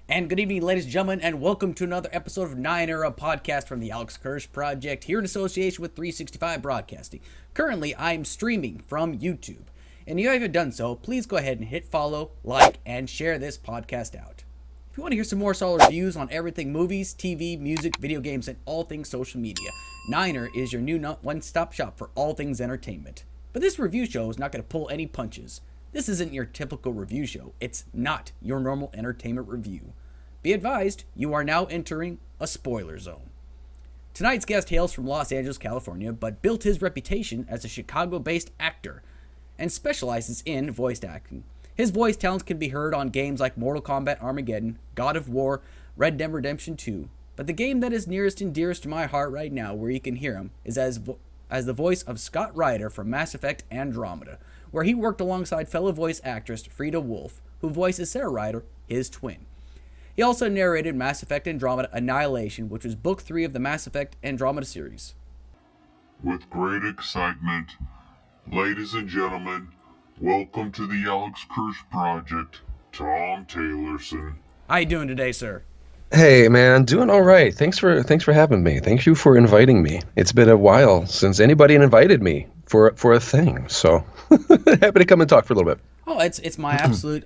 And good evening, ladies and gentlemen, and welcome to another episode of Nine Era podcast from the Alex Kirsch Project, here in association with 365 Broadcasting. Currently, I'm streaming from YouTube. And if you haven't done so, please go ahead and hit follow, like, and share this podcast out. If you want to hear some more solid reviews on everything movies, TV, music, video games, and all things social media, Niner is your new one-stop shop for all things entertainment. But this review show is not going to pull any punches. This isn't your typical review show. It's not your normal entertainment review. Be advised, you are now entering a spoiler zone. Tonight's guest hails from Los Angeles, California, but built his reputation as a Chicago-based actor and specializes in voice acting. His voice talents can be heard on games like Mortal Kombat Armageddon, God of War, Red Dead Redemption 2, but the game that is nearest and dearest to my heart right now, where you can hear him, is as the voice of Scott Ryder from Mass Effect Andromeda, where he worked alongside fellow voice actress Fryda Wolff, who voices Sarah Ryder, his twin. He also narrated Mass Effect Andromeda Annihilation, which was Book 3 of the Mass Effect Andromeda series. With great excitement, ladies and gentlemen, welcome to the Alex Kirsch Project, Tom Taylorson. How you doing today, sir? Hey man, doing all right. Thanks for having me. Thank you for inviting me. It's been a while since anybody invited me for a thing, so happy to come and talk for a little bit. Oh, it's my absolute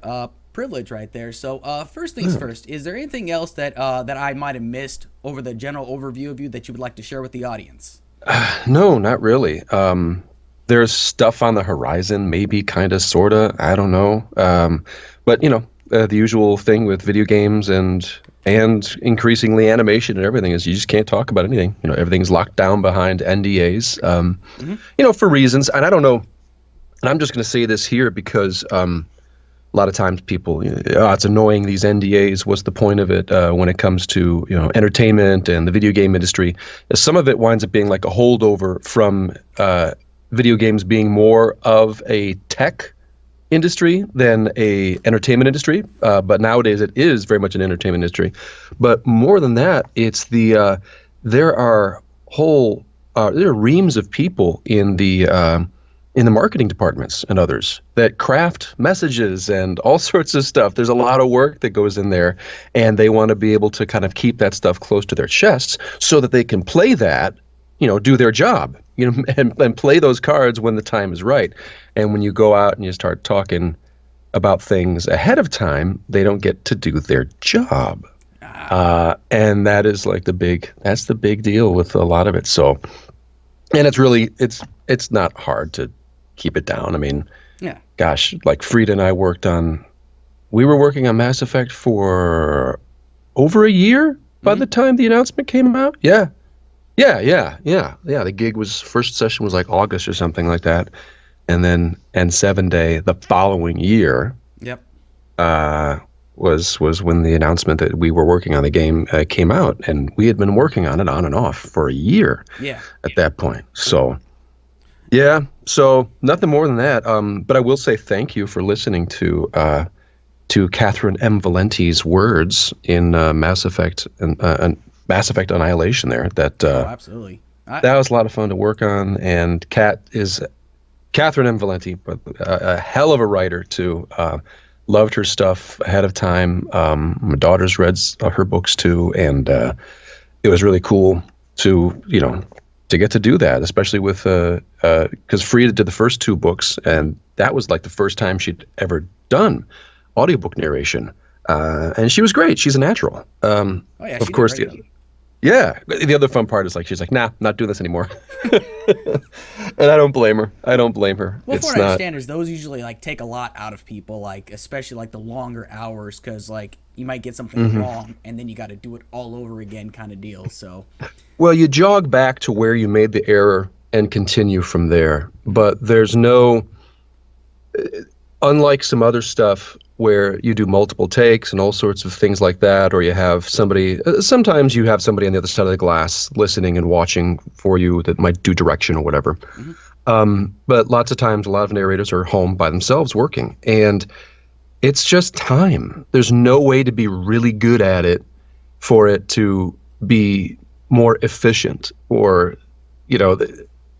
privilege right there. So first things first, is there anything else that I might have missed over the general overview of you that you would like to share with the audience? No, not really. There's stuff on the horizon, maybe, kind of, sort of. I don't know. But the usual thing with video games and increasingly animation and everything is you just can't talk about anything. Everything's locked down behind NDAs. For reasons, and I don't know. And I'm just going to say this here because a lot of times people, it's annoying, these NDAs. What's the point of it when it comes to entertainment and the video game industry? Some of it winds up being like a holdover from video games being more of a tech industry than a entertainment industry. But nowadays it is very much an entertainment industry. But more than that, it's there are reams of people in the marketing departments and others that craft messages and all sorts of stuff. There's a lot of work that goes in there, and they want to be able to kind of keep that stuff close to their chests so that they can play that, do their job, and play those cards when the time is right. And when you go out and you start talking about things ahead of time, they don't get to do their job. And that is like that's the big deal with a lot of it. So, and it's not hard to keep it down. I mean, gosh, like Fryda and I we were working on Mass Effect for over a year by the time the announcement came out. Yeah. The gig first session was like August or something like that. And then N7 Day the following year. Yep. Was when the announcement that we were working on the game came out, and we had been working on it on and off for a year. Yeah. At that point. So, yeah. So nothing more than that. But I will say thank you for listening to Catherine M. Valenti's words in Mass Effect and Mass Effect Annihilation. There, absolutely. That was a lot of fun to work on, and Catherine M. Valenti, but a hell of a writer too. Loved her stuff ahead of time. My daughter's read her books too, and it was really cool to get to do that, especially with because Fryda did the first two books, and that was like the first time she'd ever done audiobook narration, and she was great. She's a natural. Of course. Yeah. The other fun part is she's like, nah, not doing this anymore. And I don't blame her. Well, from what I understand is those usually take a lot out of people, especially the longer hours, because you might get something wrong and then you got to do it all over again kind of deal. So, well, you jog back to where you made the error and continue from there. But there's no, unlike some other stuff where you do multiple takes and all sorts of things like that, or you have sometimes you have somebody on the other side of the glass listening and watching for you that might do direction or whatever. But lots of times, a lot of narrators are home by themselves working, and it's just time. There's no way to be really good at it for it to be more efficient, or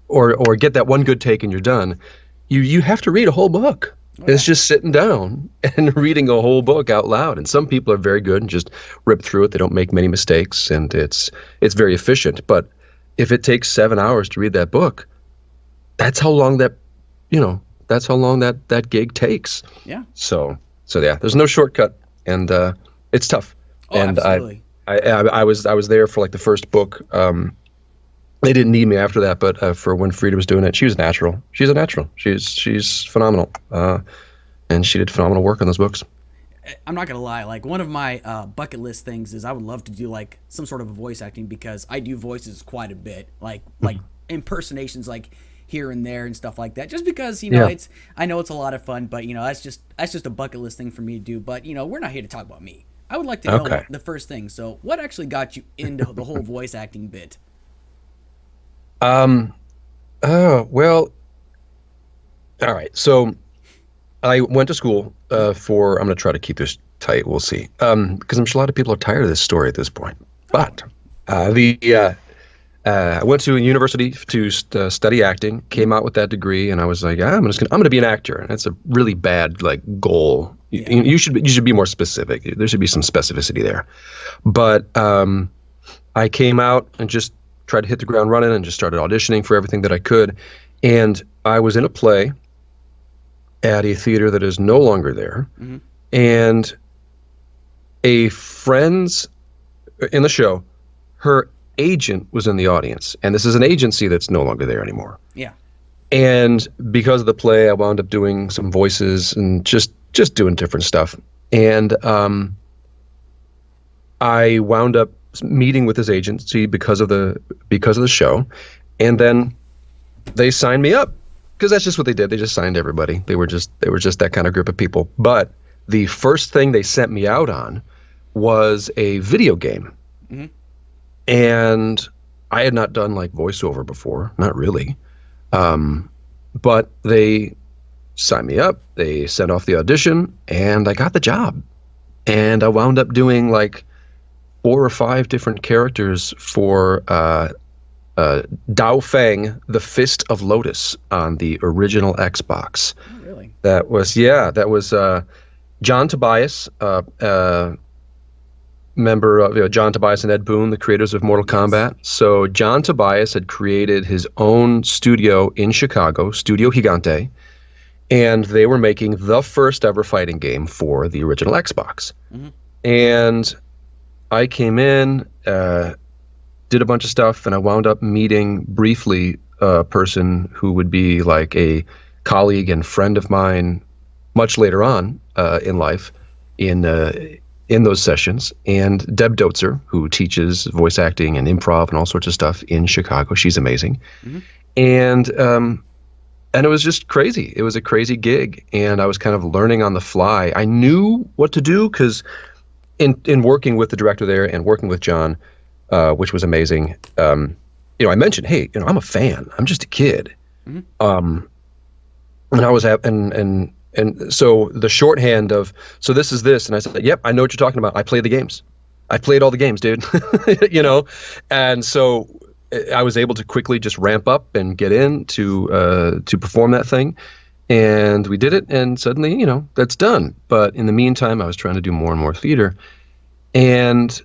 or get that one good take and you're done. You have to read a whole book. It's just sitting down and reading a whole book out loud. And some people are very good and just rip through it. They don't make many mistakes, and it's very efficient. But if it takes 7 hours to read that book, that's how long that gig takes. Yeah. So yeah, there's no shortcut, and it's tough. Oh, and absolutely. I was there for like the first book. They didn't need me after that, but for when Fryda was doing it, she was natural. She's a natural. She's phenomenal, and she did phenomenal work on those books. I'm not gonna lie. Like, one of my bucket list things is I would love to do like some sort of a voice acting, because I do voices quite a bit, like impersonations, like here and there and stuff like that. Just because I know it's a lot of fun, but that's just a bucket list thing for me to do. But we're not here to talk about me. I would like to know the first thing. So, what actually got you into the whole voice acting bit? Well, all right. So I went to school for, I'm going to try to keep this tight. We'll see. Because I'm sure a lot of people are tired of this story at this point. But I went to a university to study acting, came out with that degree, and I was like, I'm going to be an actor. And that's a really bad like goal. Yeah. You should be more specific. There should be some specificity there. But I came out and just tried to hit the ground running and just started auditioning for everything that I could. And I was in a play at a theater that is no longer there. Mm-hmm. And a friend's in the show, her agent was in the audience. And this is an agency that's no longer there anymore. Yeah. And because of the play, I wound up doing some voices and just doing different stuff. And I wound up meeting with his agency because of the show, and then they signed me up, because that's just what they did. They just signed everybody. They were just that kind of group of people. But the first thing they sent me out on was a video game. Mm-hmm. And I had not done like voiceover before, not really. But they signed me up, they sent off the audition, and I got the job. And I wound up doing like 4 or 5 different characters for Dao Feng, the Fist of Lotus, on the original Xbox. Oh, really? That was John Tobias, member of John Tobias and Ed Boon, the creators of Mortal Kombat. So John Tobias had created his own studio in Chicago, Studio Gigante, and they were making the first ever fighting game for the original Xbox. Mm-hmm. And I came in, did a bunch of stuff, and I wound up meeting briefly a person who would be like a colleague and friend of mine much later on in life in those sessions. And Deb Dotzer, who teaches voice acting and improv and all sorts of stuff in Chicago. She's amazing. Mm-hmm. And it was just crazy. It was a crazy gig, and I was kind of learning on the fly. I knew what to do because in working with the director there and working with John, which was amazing, I mentioned, hey, I'm a fan. I'm just a kid. Mm-hmm. And I was and so the shorthand of, so this is this, and I said, yep, I know what you're talking about. I play the games. I played all the games, dude. And so I was able to quickly just ramp up and get in to perform that thing. And we did it, and suddenly, that's done. But in the meantime, I was trying to do more and more theater. And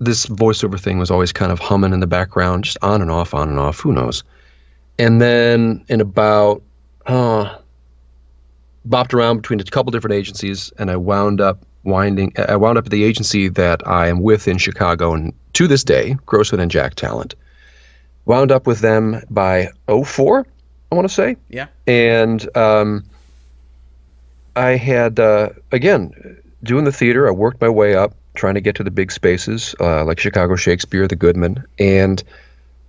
this voiceover thing was always kind of humming in the background, just on and off, who knows. And then in about, bopped around between a couple different agencies, and I wound up at the agency that I am with in Chicago, and to this day, Grossman and Jack Talent. Wound up with them by 2004. I want to say. Yeah. And I had, again, doing the theater, I worked my way up, trying to get to the big spaces, like Chicago Shakespeare, the Goodman, and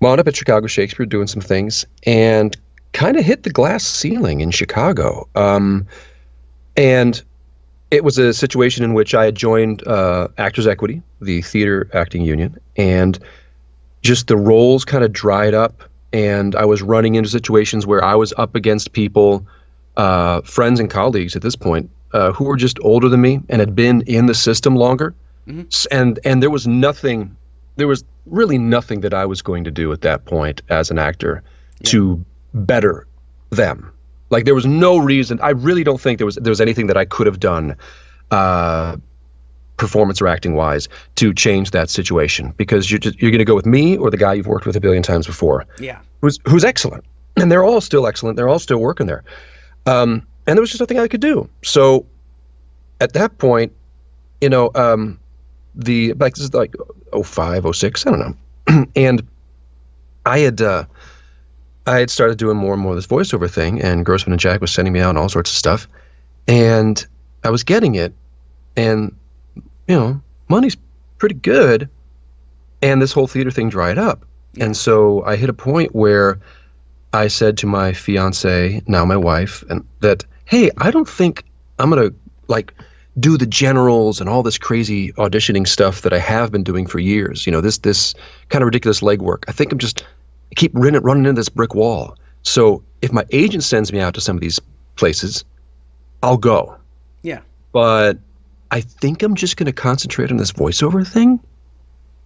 wound up at Chicago Shakespeare doing some things, and kind of hit the glass ceiling in Chicago. And it was a situation in which I had joined Actors Equity, the theater acting union, and just the roles kind of dried up. And I was running into situations where I was up against people, friends and colleagues at this point, who were just older than me and had been in the system longer. Mm-hmm. And there was really nothing that I was going to do at that point as an actor to better them. Like there was no reason. I really don't think there was anything that I could have done, performance or acting wise, to change that situation, because you're going to go with me or the guy you've worked with a billion times before. Yeah. Who's excellent, and they're all still excellent. They're all still working there. And there was just nothing I could do. So at that point, this is like 05, 06, I don't know. And I had started doing more and more of this voiceover thing, and Grossman and Jack was sending me out and all sorts of stuff. And I was getting it, and, money's pretty good. And this whole theater thing dried up. Yeah. And so I hit a point where I said to my fiance, now my wife, and that, hey, I don't think I'm going to do the generals and all this crazy auditioning stuff that I have been doing for years. This kind of ridiculous legwork. I think I keep running into this brick wall. So if my agent sends me out to some of these places, I'll go. Yeah. But I think I'm just going to concentrate on this voiceover thing.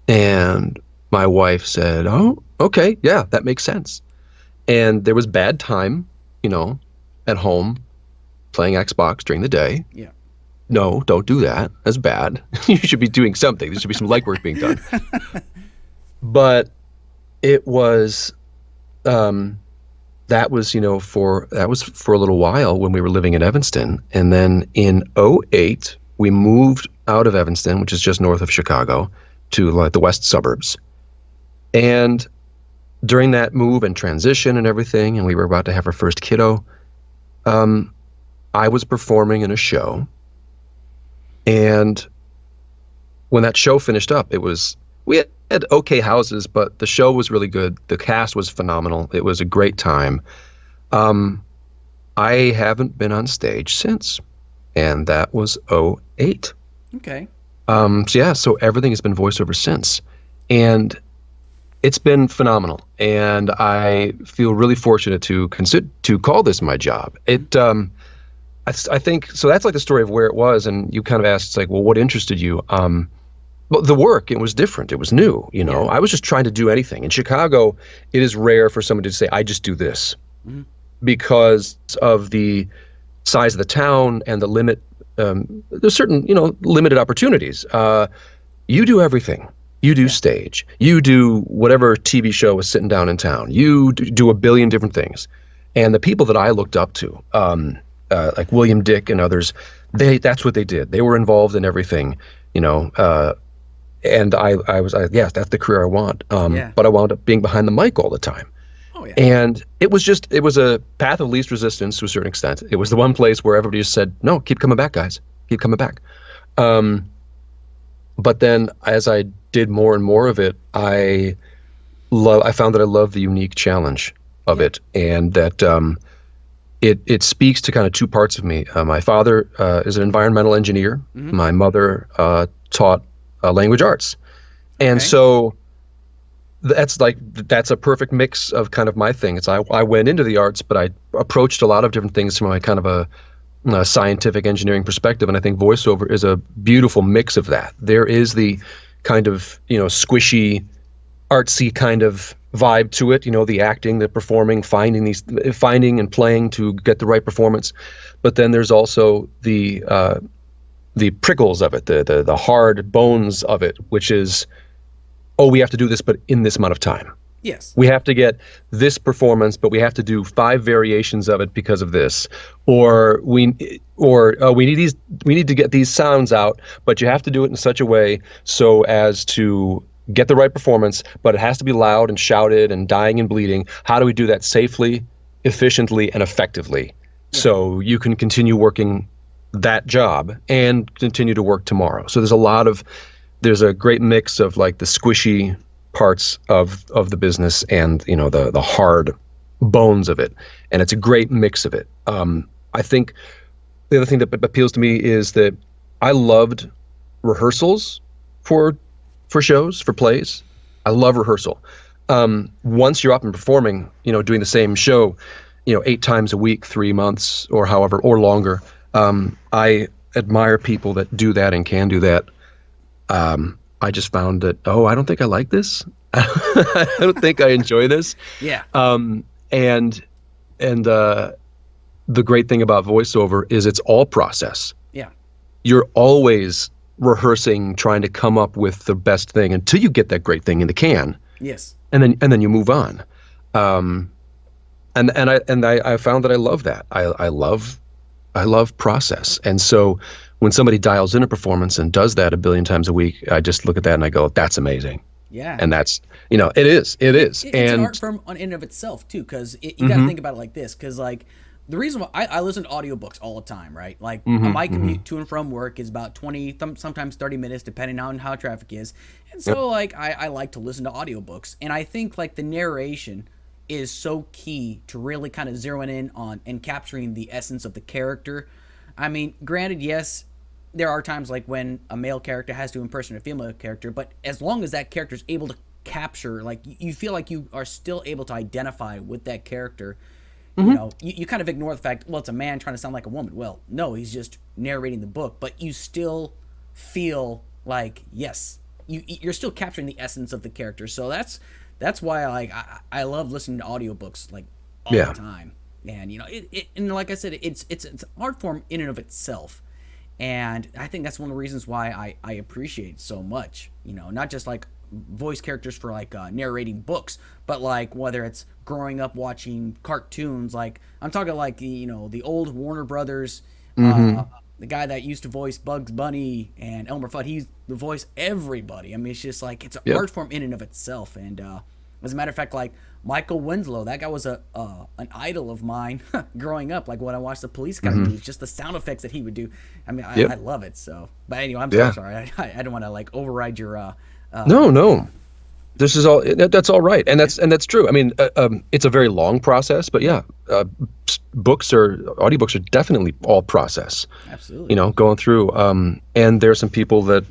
And my wife said, oh, okay, yeah, that makes sense. And there was bad time, at home playing Xbox during the day. Yeah. No, don't do that. That's bad. You should be doing something. There should be some legwork being done. But it was, that was for a little while when we were living in Evanston. And then in 2008, we moved out of Evanston, which is just north of Chicago, to the west suburbs. And during that move and transition and everything, and we were about to have our first kiddo, I was performing in a show. And when that show finished up, we had okay houses, but the show was really good. The cast was phenomenal. It was a great time. I haven't been on stage since, and that was 2008. Okay. So everything has been voiceover since, and it's been phenomenal. And I feel really fortunate to call this my job. I think so. That's like the story of where it was, and you kind of asked, like, well, what interested you? Well, the work, it was different. It was new. Yeah. I was just trying to do anything. In Chicago, it is rare for somebody to say, I just do this, because of the size of the town and the limit. There's certain, limited opportunities. You do everything. You do stage. You do whatever TV show is sitting down in town. You do a billion different things. And the people that I looked up to, like William Dick and others, that's what they did. They were involved in everything, and I was, yes, that's the career I want. But I wound up being behind the mic all the time. Oh, yeah. And it was a path of least resistance to a certain extent. It was the one place where everybody just said, no, keep coming back, guys. Keep coming back. But then as I did more and more of it, I found that I love the unique challenge of it, and that it speaks to kind of two parts of me. My father is an environmental engineer. Mm-hmm. My mother taught language arts. And so that's a perfect mix of kind of my thing. I went into the arts, but I approached a lot of different things from a kind of a scientific engineering perspective. And I think voiceover is a beautiful mix of that. There is the kind of, squishy, artsy kind of vibe to it, the acting, the performing, finding and playing to get the right performance. But then there's also the prickles of it, the hard bones of it, which is, we have to do this, but in this amount of time. Yes. We have to get this performance, but we have to do 5 variations of it because of this, or we need to get these sounds out, but you have to do it in such a way so as to get the right performance, but it has to be loud and shouted and dying and bleeding. How do we do that safely, efficiently, and effectively, so you can continue working that job and continue to work tomorrow? So there's a great mix of like the squishy parts of the business and the hard bones of it, and it's a great mix of it. I think the other thing that appeals to me is that I loved rehearsals for shows, for plays. I love rehearsal. Once you're up and performing, doing the same show, 8 times a week, 3 months or however, or longer, I admire people that do that and can do that. I just found that, I don't think I like this. I don't think I enjoy this. Yeah. And the great thing about voiceover is it's all process. Yeah. You're always rehearsing, trying to come up with the best thing until you get that great thing in the can, Yes. and then you move on. Um, and I found that I love that. I love process. And so when somebody dials in a performance and does that a billion times a week, I just look at that and I go, that's amazing. Yeah. And that's, it is. It's And an art form in and of itself too, because you got to think about it like this. Because like the reason why I listen to audiobooks all the time, right? Like my commute to and from work is about 20, sometimes 30 minutes, depending on how traffic is. And so like I like to listen to audiobooks, and I think like the narration is so key to really kind of zeroing in on and capturing the essence of the character. I mean, granted, yes, there are times like when a male character has to impersonate a female character, but as long as that character is able to capture, like you feel like you are still able to identify with that character, you kind of ignore the fact, well, it's a man trying to sound like a woman. Well, no, he's just narrating the book, but you still feel like, yes, you're still capturing the essence of the character. So that's why I love listening to audiobooks like all the time. And and like I said, it's an art form in and of itself. And I think that's one of the reasons why I appreciate it so much. Not just like voice characters for like narrating books, but like whether it's growing up watching cartoons, like I'm talking like the old Warner Brothers, the guy that used to voice Bugs Bunny and Elmer Fudd, he's the voice everybody. I mean, it's just like it's an art form in and of itself. And as a matter of fact, like Michael Winslow, that guy was an idol of mine growing up. Like when I watched the Police Academy movies, just the sound effects that he would do. I mean, I love it. So, but anyway, I'm so sorry. I don't want to like override your. No. This is all. That's all right, and that's true. I mean, it's a very long process, but audiobooks are definitely all process. Absolutely. Going through. And there are some people that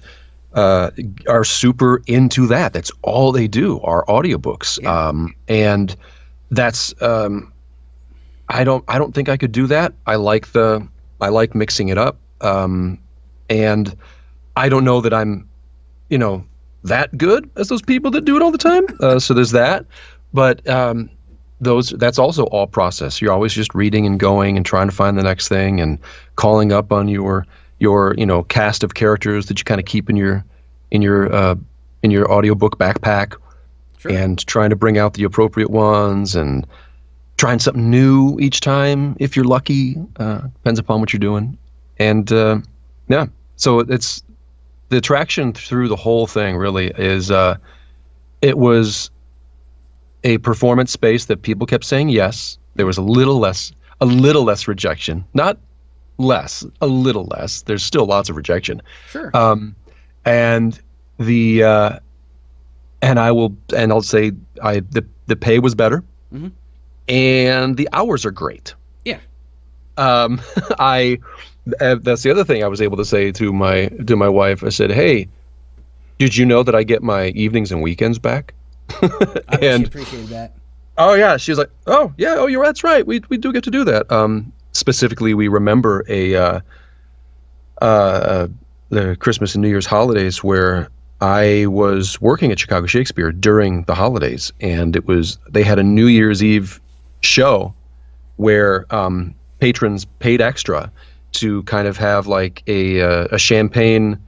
are super into that. That's all they do are audiobooks. Yeah. And that's I don't think I could do that. I like mixing it up. And I don't know that I'm, that good as those people that do it all the time. So there's that. But that's also all process. You're always just reading and going and trying to find the next thing and calling up on your cast of characters that you kind of keep in your audiobook backpack. Sure. And trying to bring out the appropriate ones and trying something new each time if you're lucky. Depends upon what you're doing. And so it's the attraction through the whole thing really is it was a performance space that people kept saying yes. There was a little less rejection. Not less, a little less. There's still lots of rejection. Sure. And I'll say the pay was better, and the hours are great. Yeah. That's the other thing I was able to say to my wife. I said, "Hey, did you know that I get my evenings and weekends back?" I bet she appreciated that. Oh yeah, she was like, "Oh yeah, that's right. We do get to do that." Specifically, we remember the Christmas and New Year's holidays where I was working at Chicago Shakespeare during the holidays, and they had a New Year's Eve show where patrons paid extra to kind of have like a champagne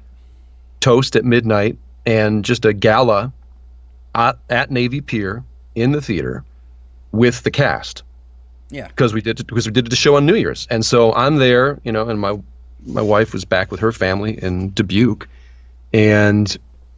toast at midnight and just a gala at Navy Pier in the theater with the cast. Yeah. Because we did the show on New Year's, and so I'm there, and my wife was back with her family in Dubuque, and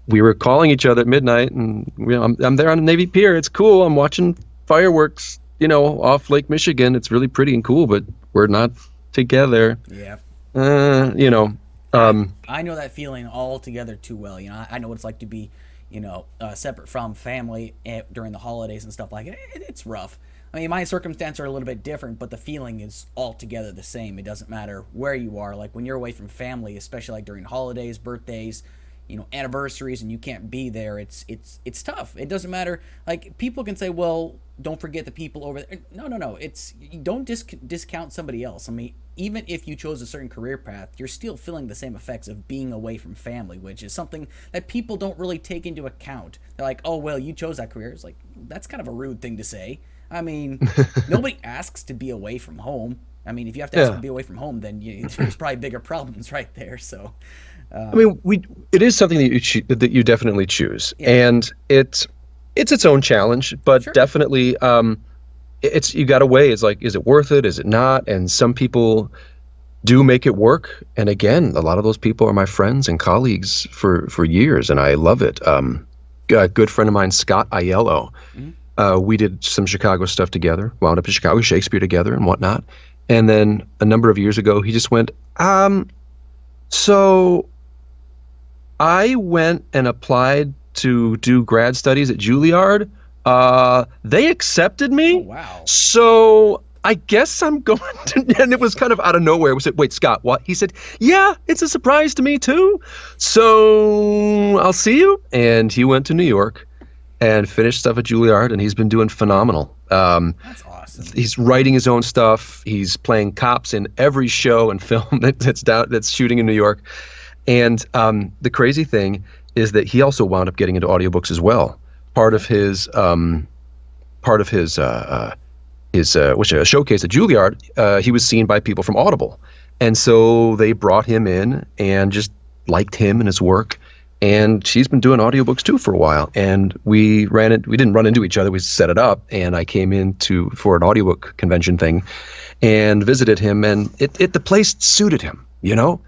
we were calling each other at midnight, and I'm there on the Navy Pier. It's cool. I'm watching fireworks, off Lake Michigan. It's really pretty and cool, but we're not together. Yeah. I know that feeling all together too well. I know what it's like to be, separate from family during the holidays and stuff like it. It's rough. I mean, my circumstances are a little bit different, but the feeling is altogether the same. It doesn't matter where you are. Like when you're away from family, especially like during holidays, birthdays, anniversaries, and you can't be there, it's tough. It doesn't matter. Like people can say, well, don't forget the people over there. No. You don't discount somebody else. I mean, even if you chose a certain career path, you're still feeling the same effects of being away from family, which is something that people don't really take into account. They're like, oh, well, you chose that career. It's like, that's kind of a rude thing to say. I mean, nobody asks to be away from home. I mean, if you have to ask to Yeah. be away from home, then there's probably bigger problems right there. So, I mean, it is something that that you definitely choose, yeah, and it's its own challenge, but sure. definitely it's you got to weigh. It's like, is it worth it? Is it not? And some people do make it work. And again, a lot of those people are my friends and colleagues for years, and I love it. A good friend of mine, Scott Aiello, Mhm. we did some Chicago stuff together, wound up in Chicago, Shakespeare together and whatnot. And then a number of years ago, he just went, so I went and applied to do grad studies at Juilliard. They accepted Oh me, wow. so I guess I'm going to. And it was kind of out of nowhere. We said, "Wait, Scott, what?" He said, "Yeah, it's a surprise to me too. So I'll see you." And he went to New York and finished stuff at Juilliard, and he's been doing phenomenal. That's awesome. He's writing his own stuff. He's playing cops in every show and film that's shooting in New York. And the crazy thing is that he also wound up getting into audiobooks as well. Part of his which a showcase at Juilliard, he was seen by people from Audible, and so they brought him in and just liked him and his work. And she's been doing audiobooks too for a while. And we didn't run into each other. We set it up, and I came in for an audiobook convention thing, and visited him, and the place suited him, you know.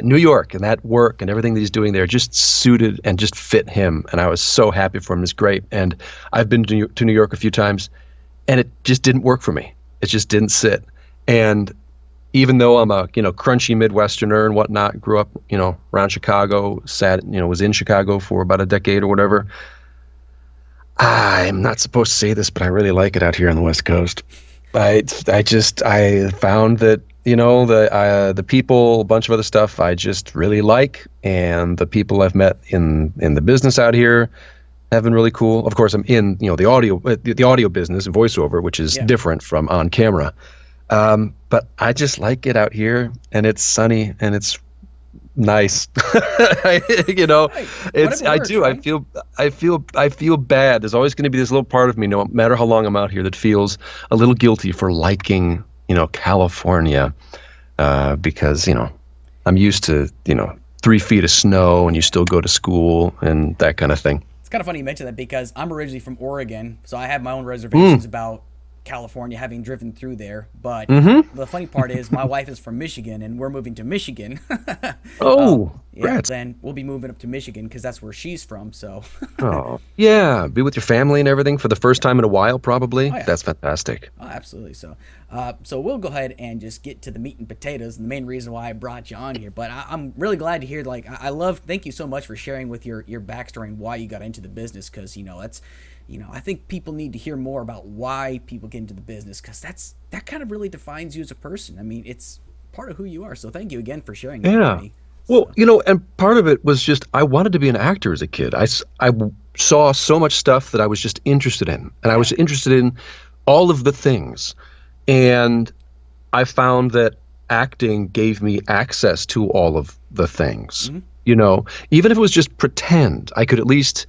New York and that work and everything that he's doing there just suited and just fit him. And I was so happy for him. It's great. And I've been to New York a few times, and it just didn't work for me. It just didn't sit. And even though I'm a, crunchy Midwesterner and whatnot, grew up, around Chicago, was in Chicago for about a decade or whatever. I'm not supposed to say this, but I really like it out here on the West Coast. I found that, the people, a bunch of other stuff I just really like, and the people I've met in the business out here have been really cool. Of course, I'm in, the audio business and voiceover, which is Yeah. different from on camera. But I just like it out here, and it's sunny and it's nice. Right. Whatever I works, do. right? I feel bad. There's always going to be this little part of me, no matter how long I'm out here, that feels a little guilty for liking, California, because, I'm used to, 3 feet of snow and you still go to school and that kind of thing. It's kind of funny you mention that because I'm originally from Oregon, so I have my own reservations about California, having driven through there. But the funny part is, my wife is from Michigan, and we're moving to Michigan. Oh, Yeah, congrats. then we'll be moving up to Michigan because that's where she's from. So, Oh, yeah. Be with your family and everything for the first time in a while, probably. oh yeah, That's fantastic. oh, absolutely. So we'll go ahead and just get to the meat and potatoes, and the main reason why I brought you on here. But I'm really glad to hear. Like, I love. Thank you so much for sharing with your backstory and why you got into the business. Because that's, I think people need to hear more about why people get into the business, because that kind of really defines you as a person. I mean, it's part of who you are. So thank you again for sharing that with Yeah. me. Well, So and part of it was just I wanted to be an actor as a kid. I saw so much stuff that I was just interested in, and I yeah, was interested in all of the things. And I found that acting gave me access to all of the things. Even if it was just pretend, I could at least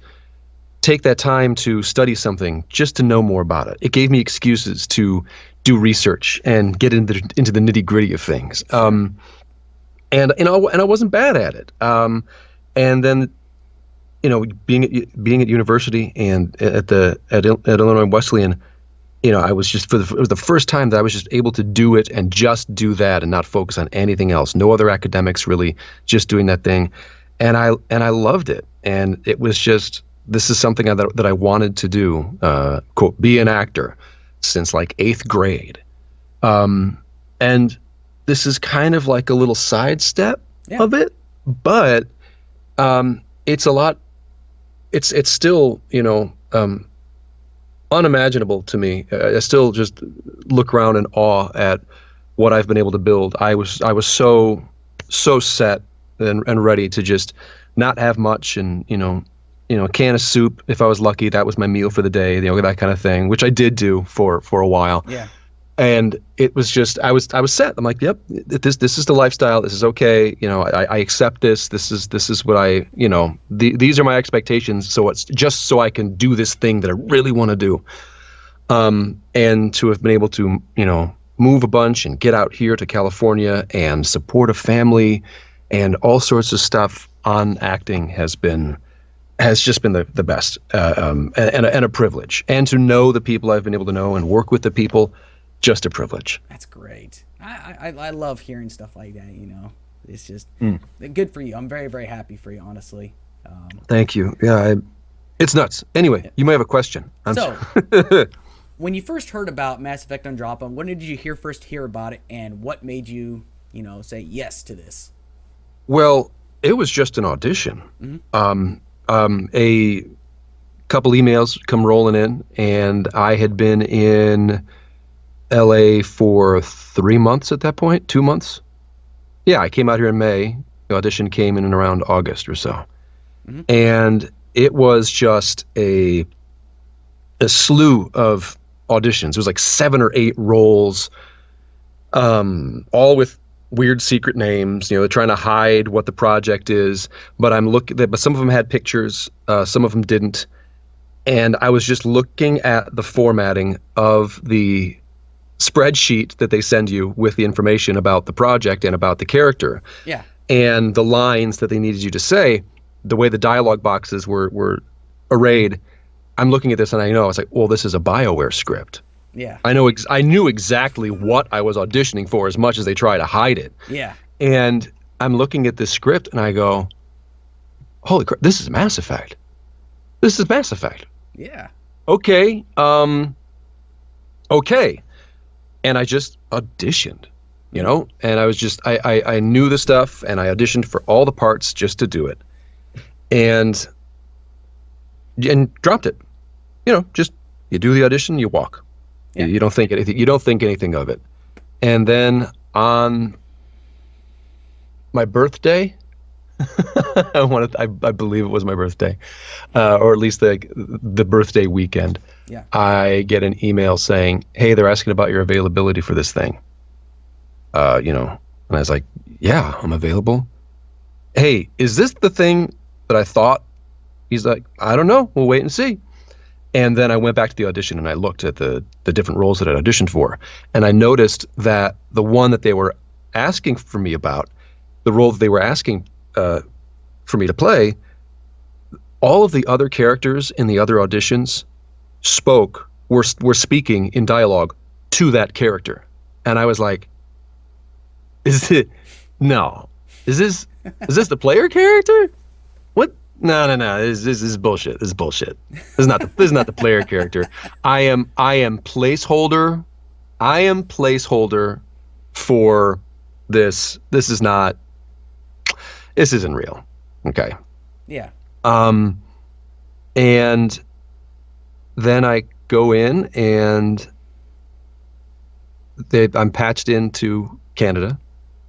take that time to study something just to know more about it. It gave me excuses to do research and get into the nitty gritty of things. sure, And I wasn't bad at it. And then being at university and at Illinois Wesleyan, I was just it was the first time that I was just able to do it and just do that and not focus on anything else. No other academics, really, just doing that thing, and I loved it. And it was just, this is something that I wanted to do. Quote, be an actor since like 8th grade. And this is kind of like a little sidestep yeah, of it, but it's a lot. It's still, unimaginable to me. I still just look around in awe at what I've been able to build. I was so set and ready to just not have much, and a can of soup if I was lucky. That was my meal for the day. That kind of thing, which I did do for a while. yeah. And it was just I was set. I'm like, yep, this is the lifestyle. This is okay. I accept this. This is what these are my expectations. So it's just so I can do this thing that I really want to do. And to have been able to, move a bunch and get out here to California and support a family and all sorts of stuff on acting has just been the best, and a privilege. And to know the people I've been able to know and work with the people, just a privilege. That's great. I love hearing stuff like that. It's just good for you. I'm very, very happy for you, honestly. Thank you. Yeah, it's nuts. Anyway, you might have a question. When you first heard about Mass Effect Andromeda, when did you first hear about it, and what made you, say yes to this? Well, it was just an audition. A couple emails come rolling in, and I had been in LA for 3 months at that point, 2 months. Yeah, I came out here in May. The audition came in around August or so. And it was just a slew of auditions. It was like 7 or 8 roles, all with weird secret names. They're trying to hide what the project is. But but some of them had pictures, some of them didn't. And I was just looking at the formatting of the spreadsheet that they send you with the information about the project and about the character. Yeah. And the lines that they needed you to say, the way the dialogue boxes were arrayed. I'm looking at this and I was like, well, this is a Bioware script. Yeah. I knew exactly what I was auditioning for, as much as they try to hide it. Yeah. And I'm looking at this script and I go, holy crap, this is Mass Effect. This is Mass Effect. Yeah. Okay. Okay. And I just auditioned, and I was just, I knew the stuff, and I auditioned for all the parts just to do it. And dropped it. Just you do the audition, you walk. Yeah. You don't think anything. You don't think anything of it. And then on my birthday, I believe it was my birthday, or at least the birthday weekend. Yeah. I get an email saying, "Hey, they're asking about your availability for this thing." And I was like, "Yeah, I'm available." "Hey, is this the thing that I thought?" He's like, "I don't know. We'll wait and see." And then I went back to the audition and I looked at the different roles that I auditioned for. And I noticed that the one that they were asking for me about, the role that they were asking for me to play, all of the other characters in the other auditions were speaking in dialogue to that character. And I was like, is this the player character? What? No. This is bullshit. This is bullshit. This is not the player character. I am placeholder. I am placeholder for this. This isn't real. Okay. Yeah. And then I go in and I'm patched into Canada,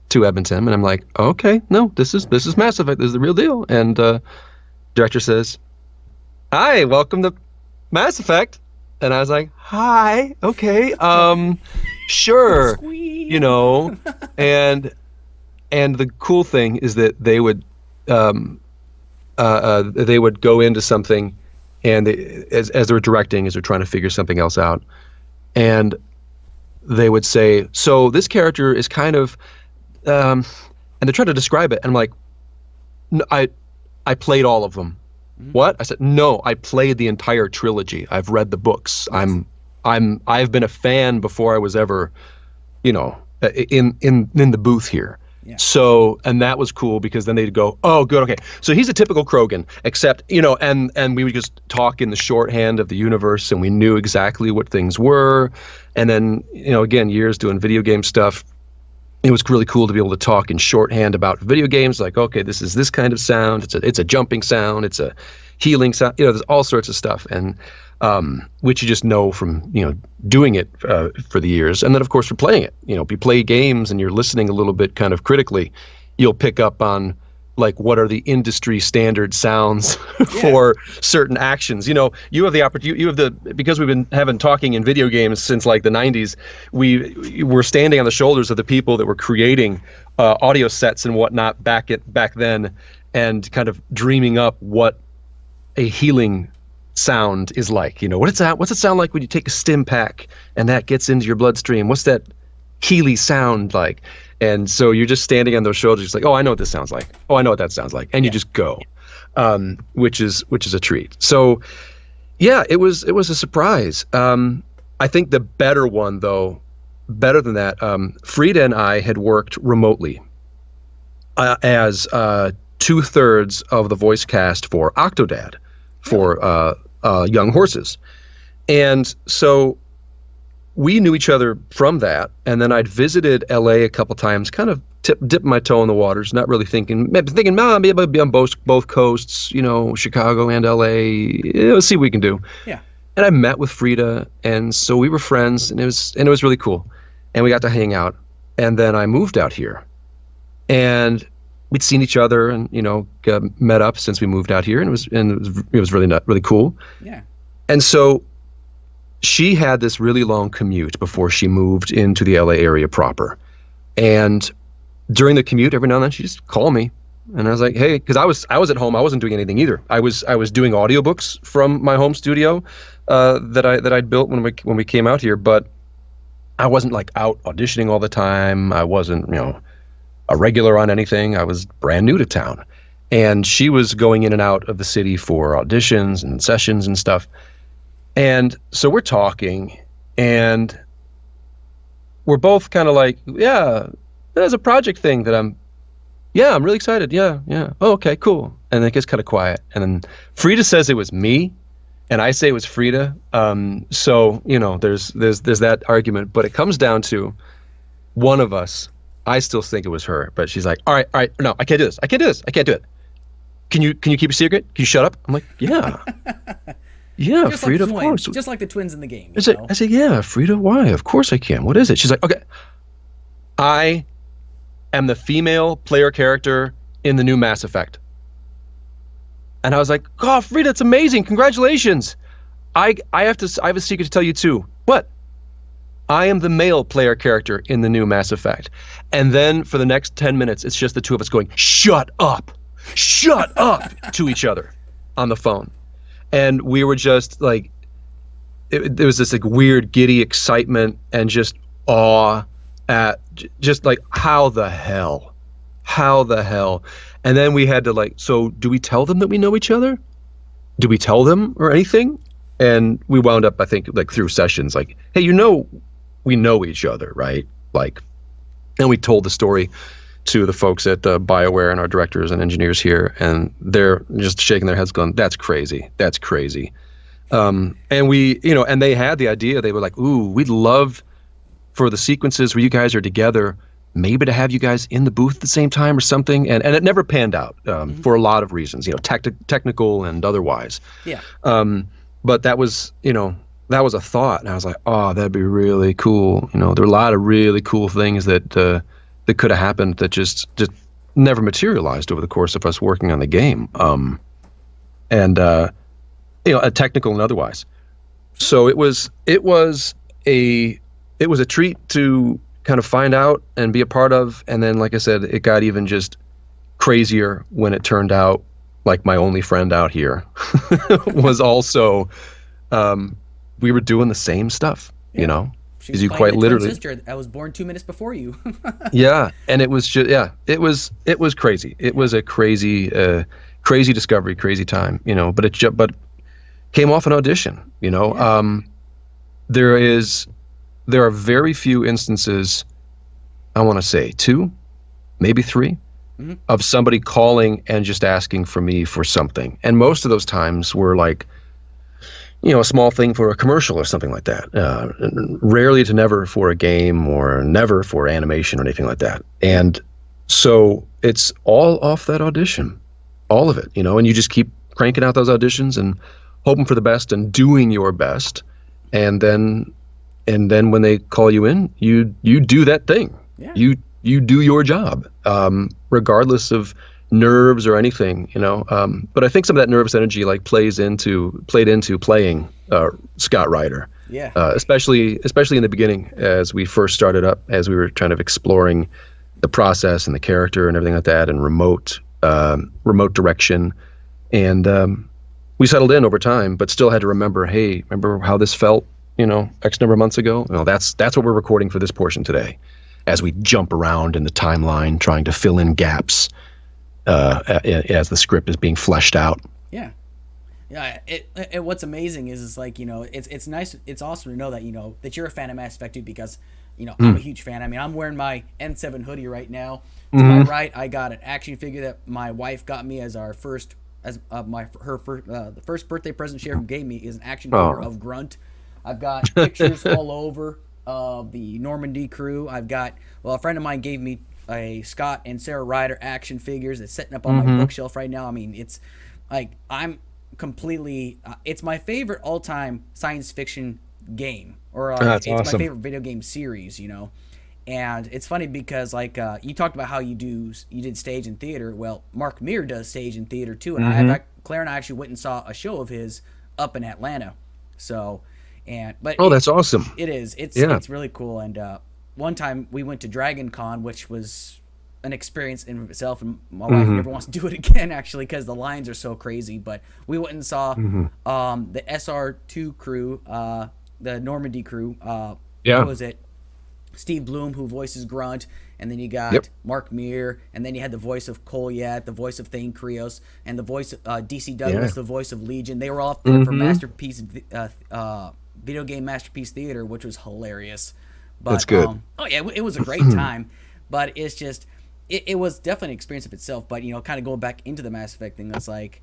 to Edmonton, and I'm like, okay, no, this is Mass Effect. This is the real deal. And director says, "Hi, welcome to Mass Effect." And I was like, "Hi, okay, sure." Sweet. And the cool thing is that they would go into something, and as they're directing, as they're trying to figure something else out, and they would say, "So this character is kind of," and they try to describe it, and I'm like, "No, I played all of them." Mm-hmm. "What?" I said, "No, I played the entire trilogy. I've read the books. Yes. I've been a fan before I was ever, in the booth here." Yeah. So, and that was cool because then they'd go, "Oh, good, okay. So he's a typical Krogan, except, and we would just talk in the shorthand of the universe, and we knew exactly what things were." And then, again, years doing video game stuff, it was really cool to be able to talk in shorthand about video games. Like, okay, this is this kind of sound. It's a jumping sound. It's a healing sound. There's all sorts of stuff, and which you just know from doing it for the years, and then of course for playing it. If you play games and you're listening a little bit kind of critically, you'll pick up on like what are the industry standard sounds for certain actions. You have the opportunity. Because we've been having talking in video games since like the 90s. We were standing on the shoulders of the people that were creating audio sets and whatnot back then, and kind of dreaming up what a healing sound is like. What's it sound like when you take a stim pack and that gets into your bloodstream? What's that Keely sound like? And so you're just standing on those shoulders, just like, oh, I know what this sounds like. Oh, I know what that sounds like. And you just go, which is a treat. So yeah, it was a surprise. I think the better one, though, better than that, Fryda and I had worked remotely as 2/3 of the voice cast for Octodad for Young Horses. And so we knew each other from that. And then I'd visited LA a couple times, kind of dipped my toe in the waters, not really thinking, maybe I'll be on both coasts, Chicago and LA. Let's see what we can do. Yeah. And I met with Fryda, and so we were friends, and it was really cool. And we got to hang out. And then I moved out here. And we'd seen each other and, got met up since we moved out here, and it was really cool. Yeah. And so she had this really long commute before she moved into the LA area proper. And during the commute, every now and then she'd just call me. And I was like, hey, because I was at home, I wasn't doing anything either. I was doing audiobooks from my home studio that I'd built when we came out here, but I wasn't like out auditioning all the time. I wasn't, a regular on anything. I was brand new to town. And she was going in and out of the city for auditions and sessions and stuff. And so we're talking, and we're both kind of like, yeah, there's a project thing that I'm really excited. Yeah. Oh, okay, cool. And then it gets kind of quiet. And then Fryda says it was me, and I say it was Fryda. So, there's that argument, but it comes down to one of us. I still think it was her, but she's like, all right, no, I can't do this. I can't do it. Can you keep a secret? Can you shut up? I'm like, yeah. Yeah, just Fryda, like of course. Just like the twins in the game. I said, yeah, Fryda, why? Of course I can. What is it? She's like, okay, I am the female player character in the new Mass Effect. And I was like, oh, Fryda, it's amazing. Congratulations. I have a secret to tell you too. What? I am the male player character in the new Mass Effect. And then for the next 10 minutes, it's just the two of us going, shut up to each other on the phone. And we were just like, there was this like weird giddy excitement and just awe at just like, how the hell? And then we had to like, so do we tell them that we know each other? Do we tell them or anything? And we wound up, I think, like through sessions, like, hey, we know each other, right? Like, and we told the story to the folks at Bioware and our directors and engineers here, and they're just shaking their heads going, that's crazy. And we, and they had the idea, they were like, ooh, we'd love for the sequences where you guys are together, maybe to have you guys in the booth at the same time or something. And it never panned out for a lot of reasons, technical and otherwise. Yeah. But that was, that was a thought. And I was like, oh, that'd be really cool. There are a lot of really cool things that could have happened that just never materialized over the course of us working on the game. A technical and otherwise. So it was a treat to kind of find out and be a part of. And then, like I said, it got even just crazier when it turned out like my only friend out here was also, we were doing the same stuff, Because you quite literally. Sister that was born 2 minutes before you. Yeah, and it was just it was crazy. It was a crazy discovery, crazy time, But but came off an audition, Yeah. There are very few instances, I want to say 2, maybe 3, of somebody calling and just asking for me for something, and most of those times were like, a small thing for a commercial or something like that. Rarely to never for a game or never for animation or anything like that. And so it's all off that audition, all of it, and you just keep cranking out those auditions and hoping for the best and doing your best. And then when they call you in, you do that thing. Yeah. You do your job, regardless of nerves or anything, but I think some of that nervous energy like played into playing Scott Ryder, especially in the beginning as we first started up, as we were kind of exploring the process and the character and everything like that, and remote direction, and we settled in over time, but still had to remember, hey, remember how this felt, X number of months ago? That's what we're recording for this portion today, as we jump around in the timeline, trying to fill in gaps as the script is being fleshed out. Yeah. Yeah, what's amazing is like, it's nice, it's awesome to know that, that you're a fan of Mass Effect 2 because, I'm a huge fan. I mean, I'm wearing my N7 hoodie right now. To my right, I got an action figure that my wife got me as our first, the first birthday present she ever gave me is an action figure of Grunt. I've got pictures all over of the Normandy crew. A friend of mine gave me a Scott and Sarah Ryder action figures that's sitting up on my bookshelf right now. I mean, it's like, it's my favorite all-time science fiction game, or That's it's awesome. my favorite video game series, and it's funny because you talked about how you did stage and theater. Well, Mark Meir does stage and theater too, and Claire and I actually went and saw a show of his up in Atlanta. So, that's awesome. It's really cool. And one time we went to Dragon Con, which was an experience in itself, and my wife never wants to do it again, actually, because the lines are so crazy. But we went and saw the SR2 crew, the Normandy crew. What was it? Steve Bloom, who voices Grunt, and then you got Mark Meir, and then you had the voice of Kolyat, the voice of Thane Krios, and the voice of D.C. Douglas, the voice of Legion. They were all up there for Masterpiece, Video Game Masterpiece Theater, which was hilarious. But, That's good. It was a great time, but it's just, it was definitely an experience of itself. But, kind of going back into the Mass Effect thing, that's like,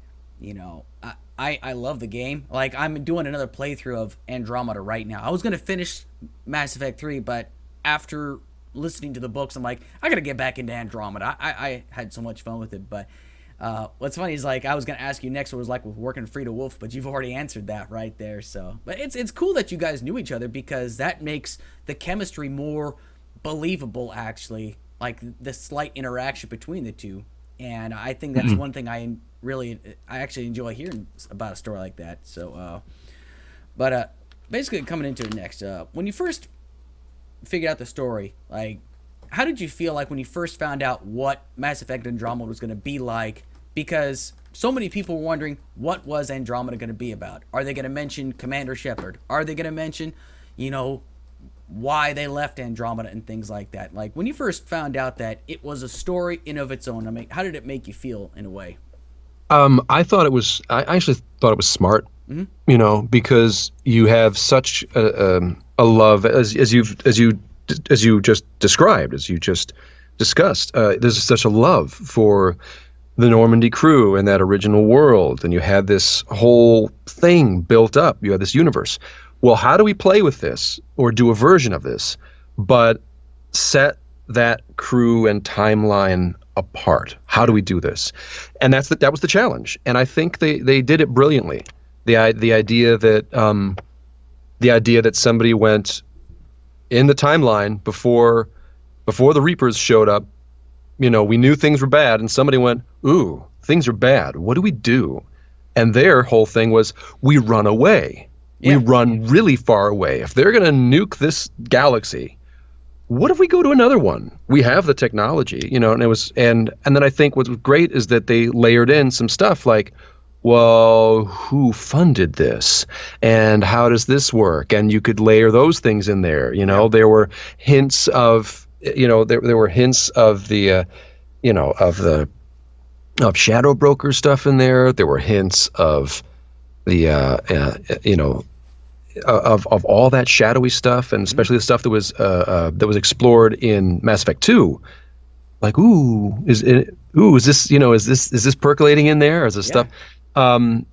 I love the game. Like, I'm doing another playthrough of Andromeda right now. I was going to finish Mass Effect 3, but after listening to the books, I'm like, I got to get back into Andromeda. I had so much fun with it. But what's funny is, like, I was going to ask you next what it was like with working Fryda Wolff, but you've already answered that right there. So, but it's cool that you guys knew each other, because that makes the chemistry more believable, actually, like the slight interaction between the two. And I think that's one thing I actually enjoy hearing about a story like that. So, basically coming into it next, when you first figured out the story, like, how did you feel like when you first found out what Mass Effect Andromeda was going to be like? Because so many people were wondering, what was Andromeda going to be about? Are they going to mention Commander Shepard? Are they going to mention, why they left Andromeda and things like that? Like, when you first found out that it was a story in of its own, I mean, how did it make you feel in a way? I actually thought it was smart, because you have such a love, as you just described, as you just discussed. There's such a love for the Normandy crew and that original world, and you had this whole thing built up. You had this universe. Well, how do we play with this, or do a version of this, but set that crew and timeline apart? How do we do this? And that was the challenge, and I think they did it brilliantly. The idea that somebody went in the timeline before the Reapers showed up. We knew things were bad, and somebody went, "Ooh, things are bad. What do we do?" And their whole thing was, we run away. We run really far away. If they're going to nuke this galaxy, what if we go to another one? We have the technology, and it was, and then I think what was great is that they layered in some stuff like, well, who funded this, and how does this work? And you could layer those things in there. There were hints of, there were hints of the, of Shadow Broker stuff in there. There were hints of the, of all that shadowy stuff, and especially the stuff that was explored in Mass Effect 2. Like, is this percolating in there? Is this stuff? And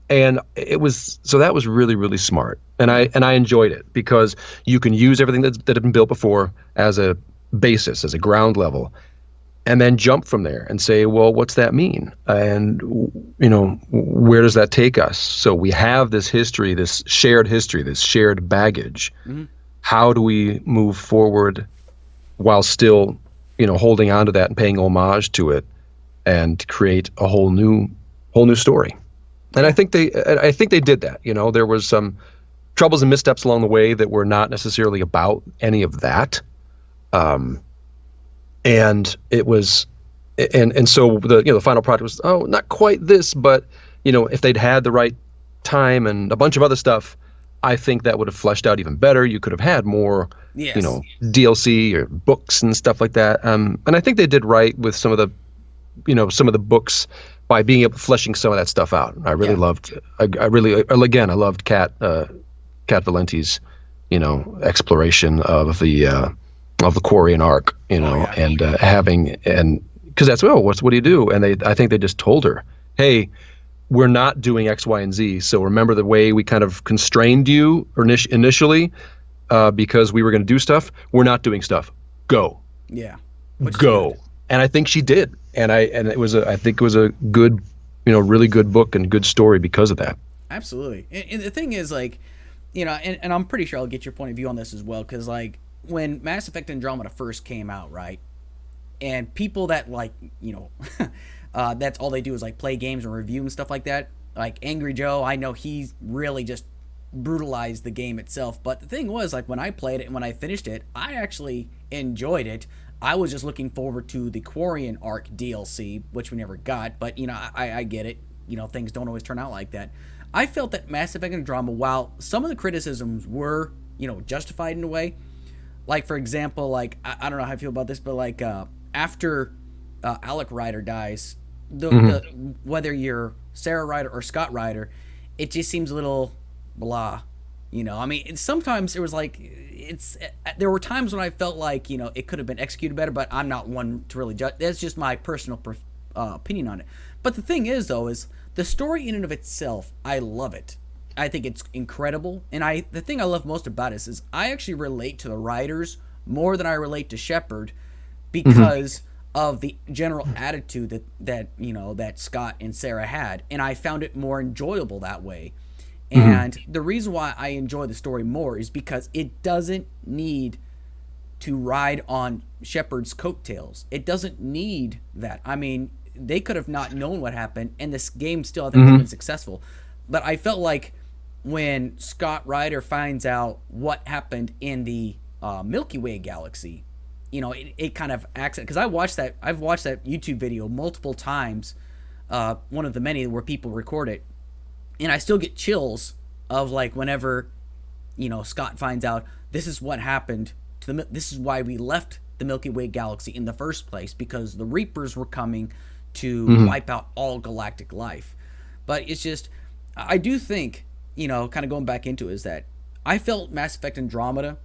that was really, really smart, and I enjoyed it, because you can use everything that had been built before as a basis, as a ground level, and then jump from there and say, well, what's that mean? And, where does that take us? So we have this history, this shared baggage. How do we move forward while still, holding on to that and paying homage to it, and create a whole new story? And I think they did that. There was some troubles and missteps along the way that were not necessarily about any of that. And it was, and so the final product was, not quite this, but if they'd had the right time and a bunch of other stuff, I think that would have fleshed out even better. You could have had more, Yes. DLC or books and stuff like that. And I think they did right with some of the, some of the books by being able to fleshing some of that stuff out. I really loved. I really again I loved Kat Valenti's, exploration of the Quarian arc, and having and because that's what do you do? And I think they just told her, hey, we're not doing X, Y, and Z. So remember the way we kind of constrained you initially because we were going to do stuff. We're not doing stuff. Go. Yeah. Go. And I think she did. And I think it was a good, really good book and good story because of that. Absolutely. And the thing is, like, and I'm pretty sure I'll get your point of view on this as well, because, like, when Mass Effect Andromeda first came out, right, and people that, like, that's all they do is, like, play games and review and stuff like that, like Angry Joe, I know he's really just brutalized the game itself. But the thing was, like, when I played it and when I finished it, I actually enjoyed it. I was just looking forward to the Quarian arc DLC, which we never got, but, I get it. Things don't always turn out like that. I felt that Mass Effect Andromeda, while some of the criticisms were, justified in a way, like, for example, like, I don't know how I feel about this, but, like, after Alec Ryder dies, the whether you're Sarah Ryder or Scott Ryder, it just seems a little blah. I mean, sometimes it was like, there were times when I felt like, it could have been executed better, but I'm not one to really judge. That's just my personal opinion on it. But the thing is, though, is the story in and of itself, I love it. I think it's incredible. And the thing I love most about it is I actually relate to the writers more than I relate to Shepard because of the general attitude that Scott and Sarah had. And I found it more enjoyable that way. And the reason why I enjoy the story more is because it doesn't need to ride on Shepard's coattails. It doesn't need that. I mean, they could have not known what happened, and this game still, I think, would have been successful. But I felt like when Scott Ryder finds out what happened in the Milky Way galaxy, it kind of acts, because I've watched that YouTube video multiple times, one of the many where people record it. And I still get chills of, like, whenever, Scott finds out this is what happened this is why we left the Milky Way galaxy in the first place, because the Reapers were coming to wipe out all galactic life. But it's just, I do think, kind of going back into it, is that I felt Mass Effect Andromeda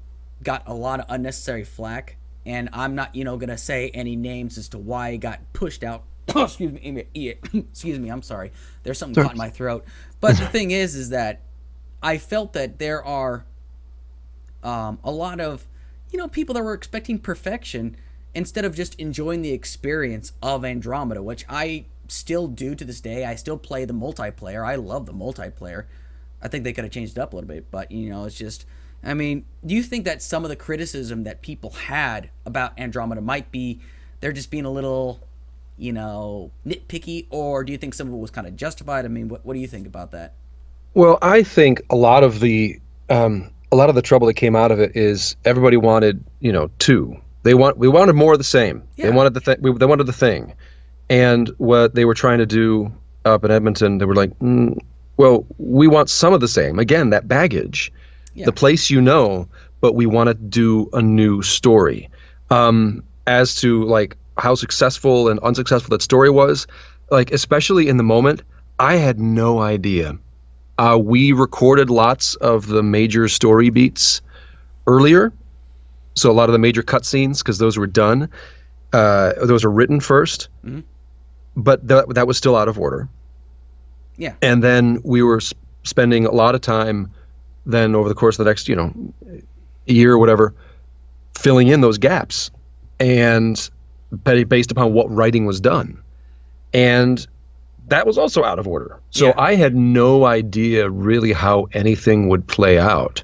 got a lot of unnecessary flack, and I'm not, going to say any names as to why it got pushed out. Excuse me, I'm sorry. There's something caught in my throat. But the thing is that I felt that there are a lot of, people that were expecting perfection instead of just enjoying the experience of Andromeda, which I still do to this day. I still play the multiplayer. I love the multiplayer. I think they could have changed it up a little bit, but, it's just, I mean, do you think that some of the criticism that people had about Andromeda might be they're just being a little, nitpicky, or do you think some of it was kind of justified? I mean, what do you think about that? Well, I think a lot of the trouble that came out of it is everybody wanted, two. We wanted more of the same. Yeah. They wanted they wanted the thing, and what they were trying to do up in Edmonton, they were like, well, we want some of the same. Again, that baggage, the place, but we want to do a new story. As to, like, how successful and unsuccessful that story was, like, especially in the moment, I had no idea. We recorded lots of the major story beats earlier, so a lot of the major cutscenes, because those were done, those were written first, but that was still out of order. Yeah. And then we were spending a lot of time then over the course of the next, year or whatever, filling in those gaps, and based upon what writing was done. And that was also out of order. So I had no idea really how anything would play out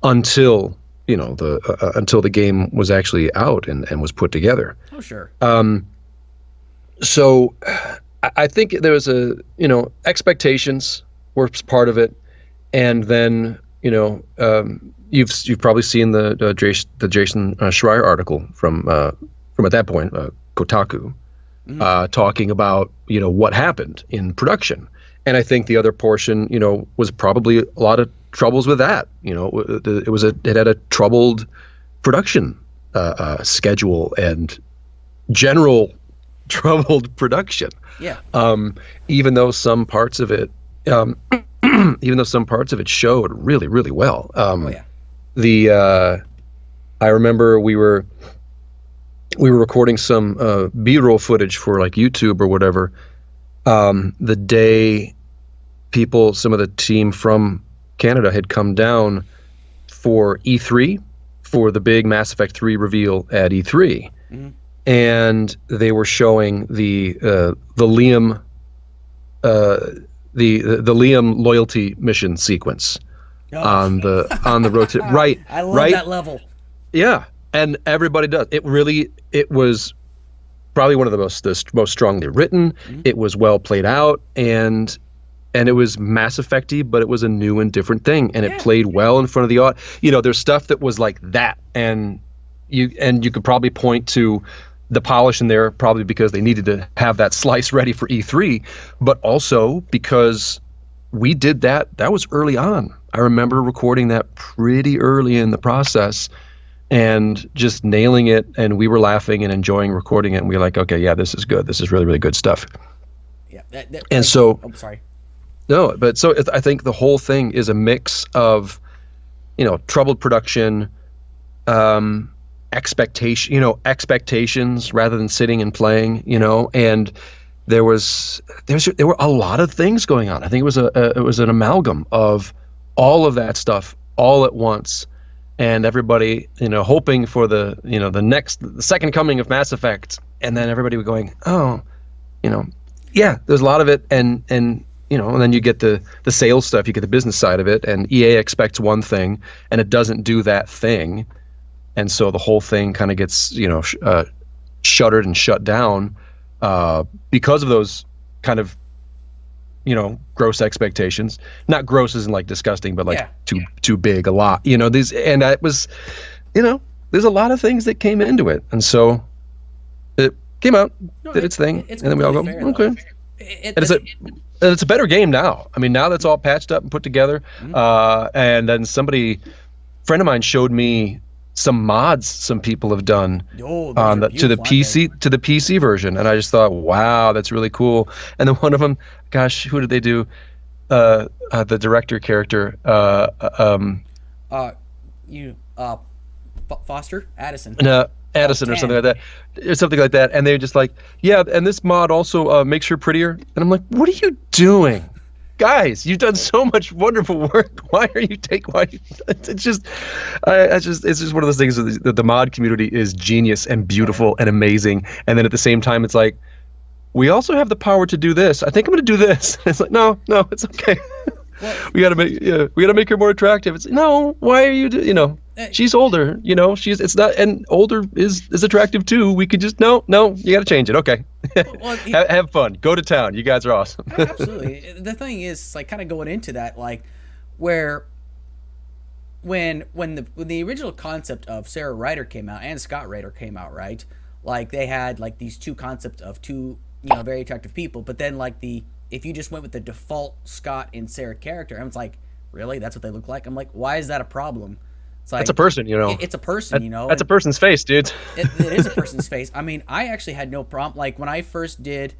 until, until the game was actually out and was put together. Oh, sure. So I think there was expectations were part of it. And then, you've probably seen the Jason Schreier article from at that point, Kotaku, talking about, what happened in production. And I think the other portion, was probably a lot of troubles with that. It had a troubled production schedule and general troubled production. Yeah. Even though some parts of it, showed really, really well. Oh yeah. I remember we were recording some B-roll footage for like YouTube or whatever. The day some of the team from Canada had come down for E3, for the big Mass Effect 3 reveal at E3. Mm-hmm. And they were showing the Liam the Liam loyalty mission sequence on the road to right. I love right? that level. Yeah, and everybody does. It was probably one of the most strongly written. Mm-hmm. It was well played out, and it was Mass Effect-y, but it was a new and different thing, and it played well in front of the audience. There's stuff that was like that, and you could probably point to the polish in there, probably because they needed to have that slice ready for E3, but also because we did that was early on. I remember recording that pretty early in the process and just nailing it, and we were laughing and enjoying recording it, and we were like, okay, yeah, this is good. This is really, really good stuff. Yeah. Sorry. No, but so I think the whole thing is a mix of, troubled production, expectations rather than sitting and playing, and there were a lot of things going on. I think it was an amalgam of all of that stuff all at once, and everybody, hoping for the second coming of Mass Effect, and then everybody going, oh, yeah, there's a lot of it, and then you get the sales stuff, you get the business side of it, and EA expects one thing, and it doesn't do that thing. And so the whole thing kind of gets, shuttered and shut down because of those kind of, gross expectations. Not gross isn't like disgusting, but like too big, a lot. And that was, there's a lot of things that came into it, and so it came out, did its thing, and then we all go, okay. It's a better game now. I mean, now that's all patched up and put together. Mm-hmm. And then friend of mine showed me some mods some people have done to the PC version, and I just thought, wow, that's really cool. And then one of them, gosh, who did they do? The director character, Foster Addison. Addison or something like that, and they're just like, yeah, and this mod also makes her prettier, and I'm like, what are you doing? Guys, you've done so much wonderful work. It's just one of those things that the mod community is genius and beautiful and amazing. And then at the same time, it's like, we also have the power to do this. I think I'm going to do this. It's like, no, it's okay. we got to make her more attractive. It's no, why are you she's older, it's not, and older is attractive too. We could just, no, you got to change it. Okay. Well, have fun. Go to town. You guys are awesome. Absolutely. The thing is, like, kind of going into that, like, where when the original concept of Sarah Ryder came out and Scott Ryder came out, right? Like, they had like these two concepts of two, very attractive people, but then like if you just went with the default Scott and Sarah character, and it's like, really, that's what they look like? I'm like, why is that a problem? It's like, that's a person, It's a person, That's a person's face, dude. It is a person's face. I mean, I actually had no problem. Like, when I first did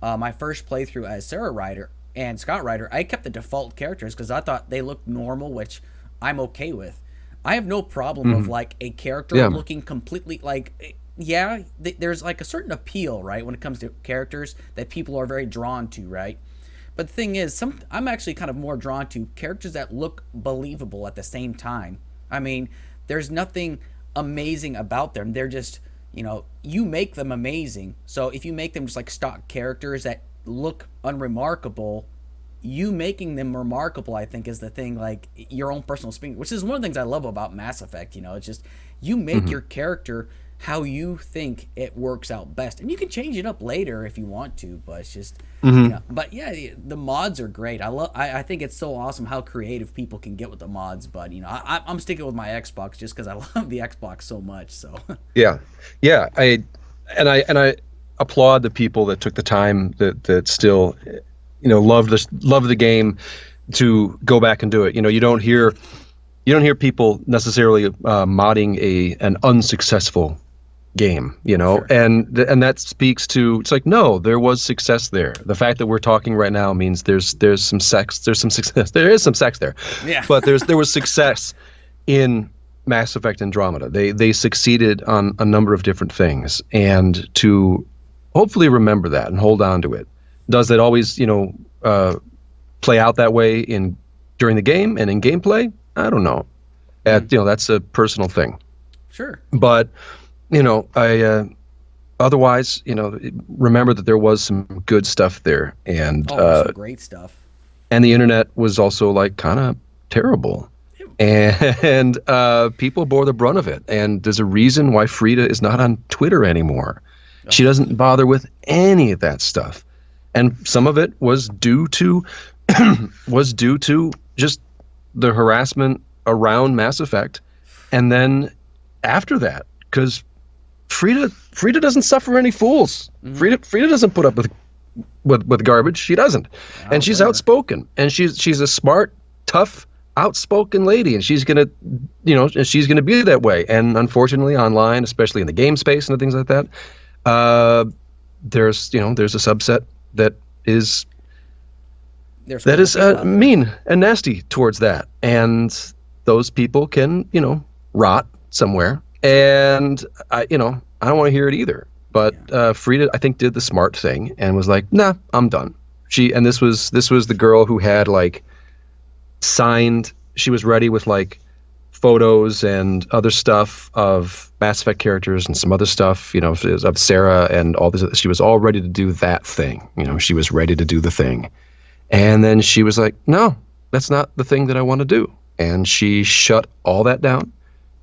my first playthrough as Sarah Ryder and Scott Ryder, I kept the default characters because I thought they looked normal, which I'm okay with. I have no problem of, like, a character looking completely, like, there's, like, a certain appeal, right, when it comes to characters that people are very drawn to, right? But the thing is, I'm actually kind of more drawn to characters that look believable at the same time. I mean, there's nothing amazing about them. They're just, you make them amazing. So if you make them just like stock characters that look unremarkable, you making them remarkable, I think, is the thing, like your own personal experience, which is one of the things I love about Mass Effect. It's just you make your character how you think it works out best, and you can change it up later if you want to, but it's just but yeah, the mods are great. I think it's so awesome how creative people can get with the mods, but I'm sticking with my Xbox just because I love the Xbox so much. So yeah I applaud the people that took the time that still loved the game to go back and do it. You don't hear people necessarily modding an unsuccessful game, Sure. and that speaks to, it's like, no, there was success there. The fact that we're talking right now means there's some success. There is some sex there, Yeah. but there was success in Mass Effect Andromeda. They succeeded on a number of different things, and to hopefully remember that and hold on to it. Does it always play out that way during the game and in gameplay? I don't know. That's a personal thing. Sure. But I otherwise, remember that there was some good stuff there, and Some great stuff. and the internet was also like kind of terrible, and people bore the brunt of it. And there's a reason why Fryda is not on Twitter anymore. She doesn't bother with any of that stuff, and some of it was due to just the harassment around Mass Effect, and then after that, because Fryda doesn't suffer any fools. Fryda doesn't put up with garbage. She doesn't, and she's outspoken, and she's a smart, tough, outspoken lady, and she's gonna be that way. And unfortunately, online, especially in the game space and things like that, there's a subset that is mean and nasty towards that, and those people can rot somewhere. And I don't want to hear it either. But Fryda, I think, did the smart thing and was like, nah, I'm done. This was the girl who had like signed. She was ready with like photos and other stuff of Mass Effect characters and some other stuff, of Sarah and all this. She was all ready to do that thing. She was ready to do the thing. And then she was like, no, that's not the thing that I want to do. And she shut all that down.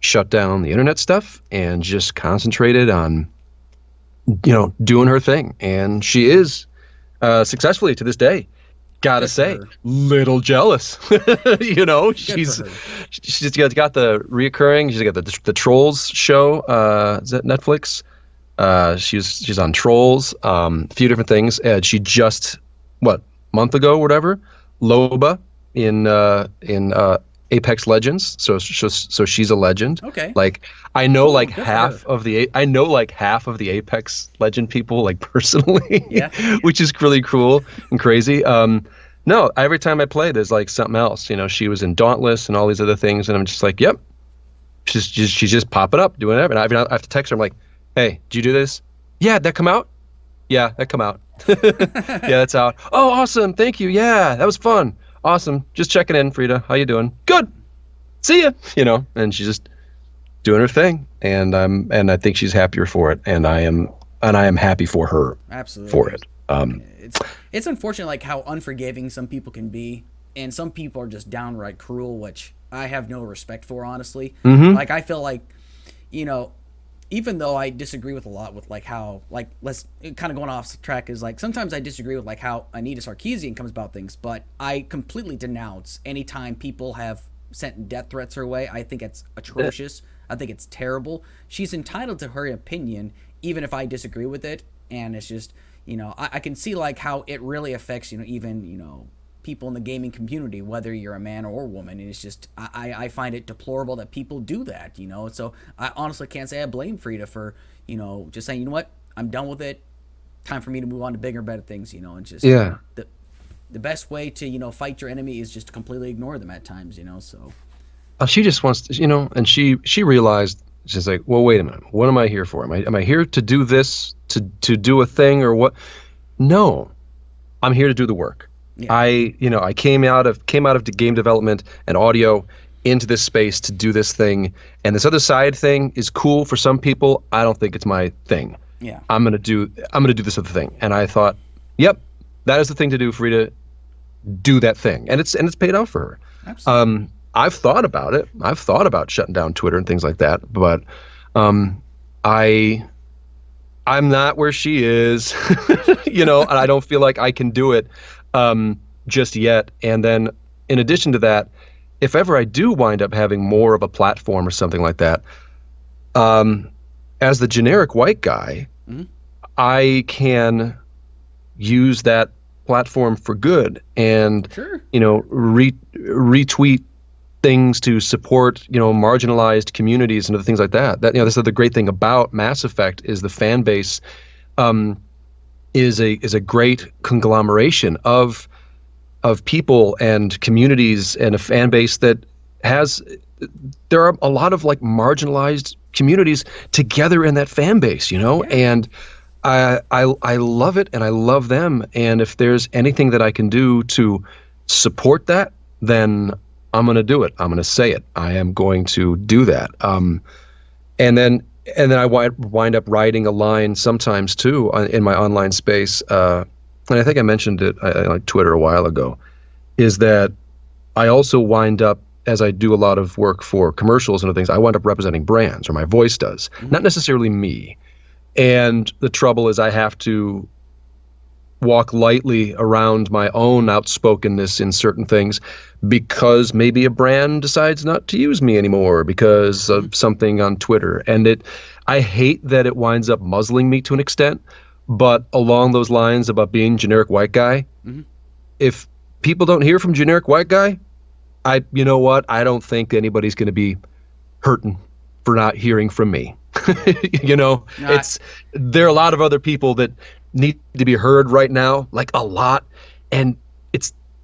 Shut down the internet stuff and just concentrated on doing her thing. And she is successfully to this day, gotta say, little jealous. She's got the reoccurring, she's got the Trolls show, is that Netflix? She's on Trolls, a few different things. And she just month ago or whatever, Loba in Apex Legends, so she's a legend. Okay. Like I know half of the Apex Legend people, like, personally. Yeah. Which is really cool and crazy. No, every time I play, there's like something else. She was in Dauntless and all these other things, and I'm just like, yep. She's just popping up, doing it. And I have to text her. I'm like, hey, did you do this? Yeah, that come out? Yeah, that come out. Yeah, that's out. Oh, awesome. Thank you. Yeah, that was fun. Awesome. Just checking in, Fryda. How you doing? Good. See ya. And she's just doing her thing, and I think she's happier for it, and I am happy for her. Absolutely. For it. It's unfortunate, like, how unforgiving some people can be, and some people are just downright cruel, which I have no respect for, honestly. Like, I feel like, even though I disagree with a lot with like how, like, let's kind of going off track, is like sometimes I disagree with like how Anita Sarkeesian comes about things, but I completely denounce anytime people have sent death threats her way. I think it's atrocious. I think it's terrible. She's entitled to her opinion, even if I disagree with it. And it's just, I can see like how it really affects, even, people in the gaming community, whether you're a man or a woman. And it's just, I find it deplorable that people do that, So I honestly can't say I blame Fryda for, just saying, you know what, I'm done with it. Time for me to move on to bigger, better things, and just, the best way to, fight your enemy is just to completely ignore them at times, so. She just wants to, and she realized, she's like, well, wait a minute, what am I here for? Am I here to do this, to do a thing, or what? No, I'm here to do the work. Yeah. I came out of the game development and audio into this space to do this thing, and this other side thing is cool for some people. I don't think it's my thing. Yeah. I'm gonna do this other thing. And I thought, yep, that is the thing to do, Fryda. Do that thing. And it's paid off for her. Absolutely. I've thought about it. I've thought about shutting down Twitter and things like that, but I'm not where she is, and I don't feel like I can do it just yet. And then in addition to that, if ever I do wind up having more of a platform or something like that, as the generic white guy, I can use that platform for good and Sure. retweet things to support marginalized communities and other things like that. This is the great thing about Mass Effect is the fan base is a great conglomeration of people and communities and a fan base that there are a lot of like marginalized communities together in that fan base, and I love it and I love them. And if there's anything that I can do to support that, then I'm going to do it. I'm going to say it. I am going to do that. And then I wind up writing a line sometimes too in my online space. And I think I mentioned it on Twitter a while ago, is that I also wind up, as I do a lot of work for commercials and other things, I wind up representing brands, or my voice does, not necessarily me. And the trouble is I have to walk lightly around my own outspokenness in certain things because maybe a brand decides not to use me anymore because of something on Twitter. And I hate that it winds up muzzling me to an extent, but along those lines about being generic white guy, if people don't hear from generic white guy, you know what? I don't think anybody's going to be hurting for not hearing from me. There are a lot of other people that need to be heard right now, like a lot, and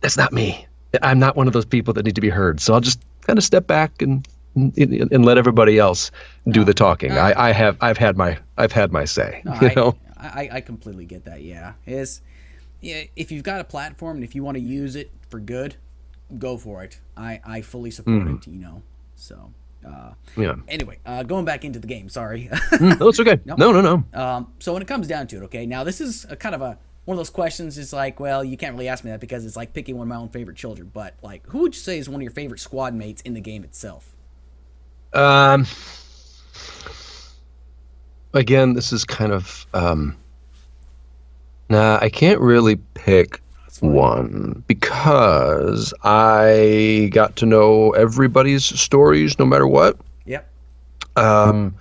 that's not me. I'm not one of those people that need to be heard. So I'll just kind of step back and let everybody else do the talking. I've had my say. I completely get that. Yeah, if you've got a platform and if you want to use it for good, go for it. I fully support it. So. Anyway, going back into the game. Sorry. No, it's okay. No. So when it comes down to it, okay. Now this is a kind of one of those questions. Is like, well, you can't really ask me that because it's like picking one of my own favorite children. But like, who would you say is one of your favorite squad mates in the game itself? Again, this is kind of I can't really pick one because I got to know everybody's stories no matter what. Yep. I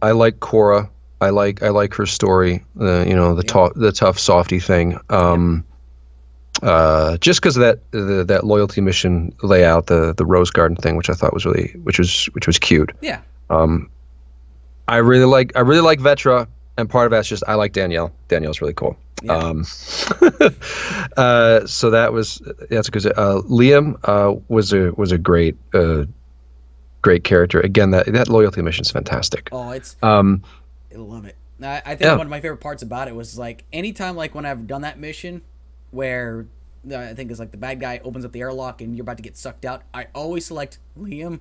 like Cora. I like her story. The tough softy thing. Just because of that loyalty mission layout, the Rose Garden thing, which I thought was was cute. Yeah. I really like Vetra, and part of that's just I like Danielle. Danielle's really cool. Yeah. So that's good. Liam was a great character. Again, that loyalty mission is fantastic. Oh, I love it. I think one of my favorite parts about it was like anytime like when I've done that mission where I think it's like the bad guy opens up the airlock and you're about to get sucked out, I always select Liam.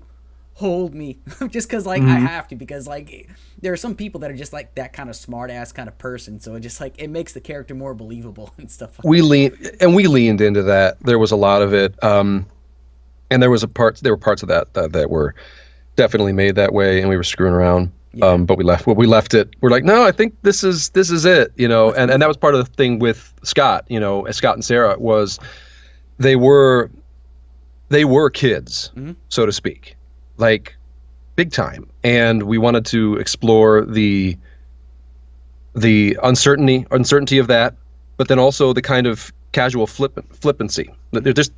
Hold me, just because like I have to, because like there are some people that are just like that kind of smart ass kind of person, so it just like it makes the character more believable and stuff. We leaned into that. There was a lot of it, and there were parts of that were definitely made that way, and we were screwing around. Yeah. But we left it. We're like, no, I think this is it, and that was part of the thing with Scott, Scott and Sarah was they were kids, so to speak. Like big time, and we wanted to explore the uncertainty of that, but then also the kind of casual flippancy. They're just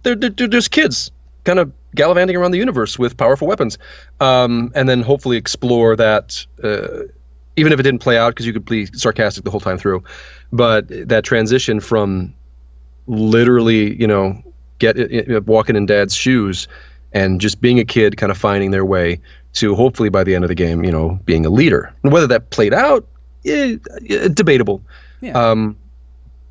they're just kids kind of gallivanting around the universe with powerful weapons, and then hopefully explore that even if it didn't play out because you could be sarcastic the whole time through, but that transition from literally walking in Dad's shoes and just being a kid, kind of finding their way to hopefully by the end of the game, being a leader. And whether that played out, debatable. Yeah.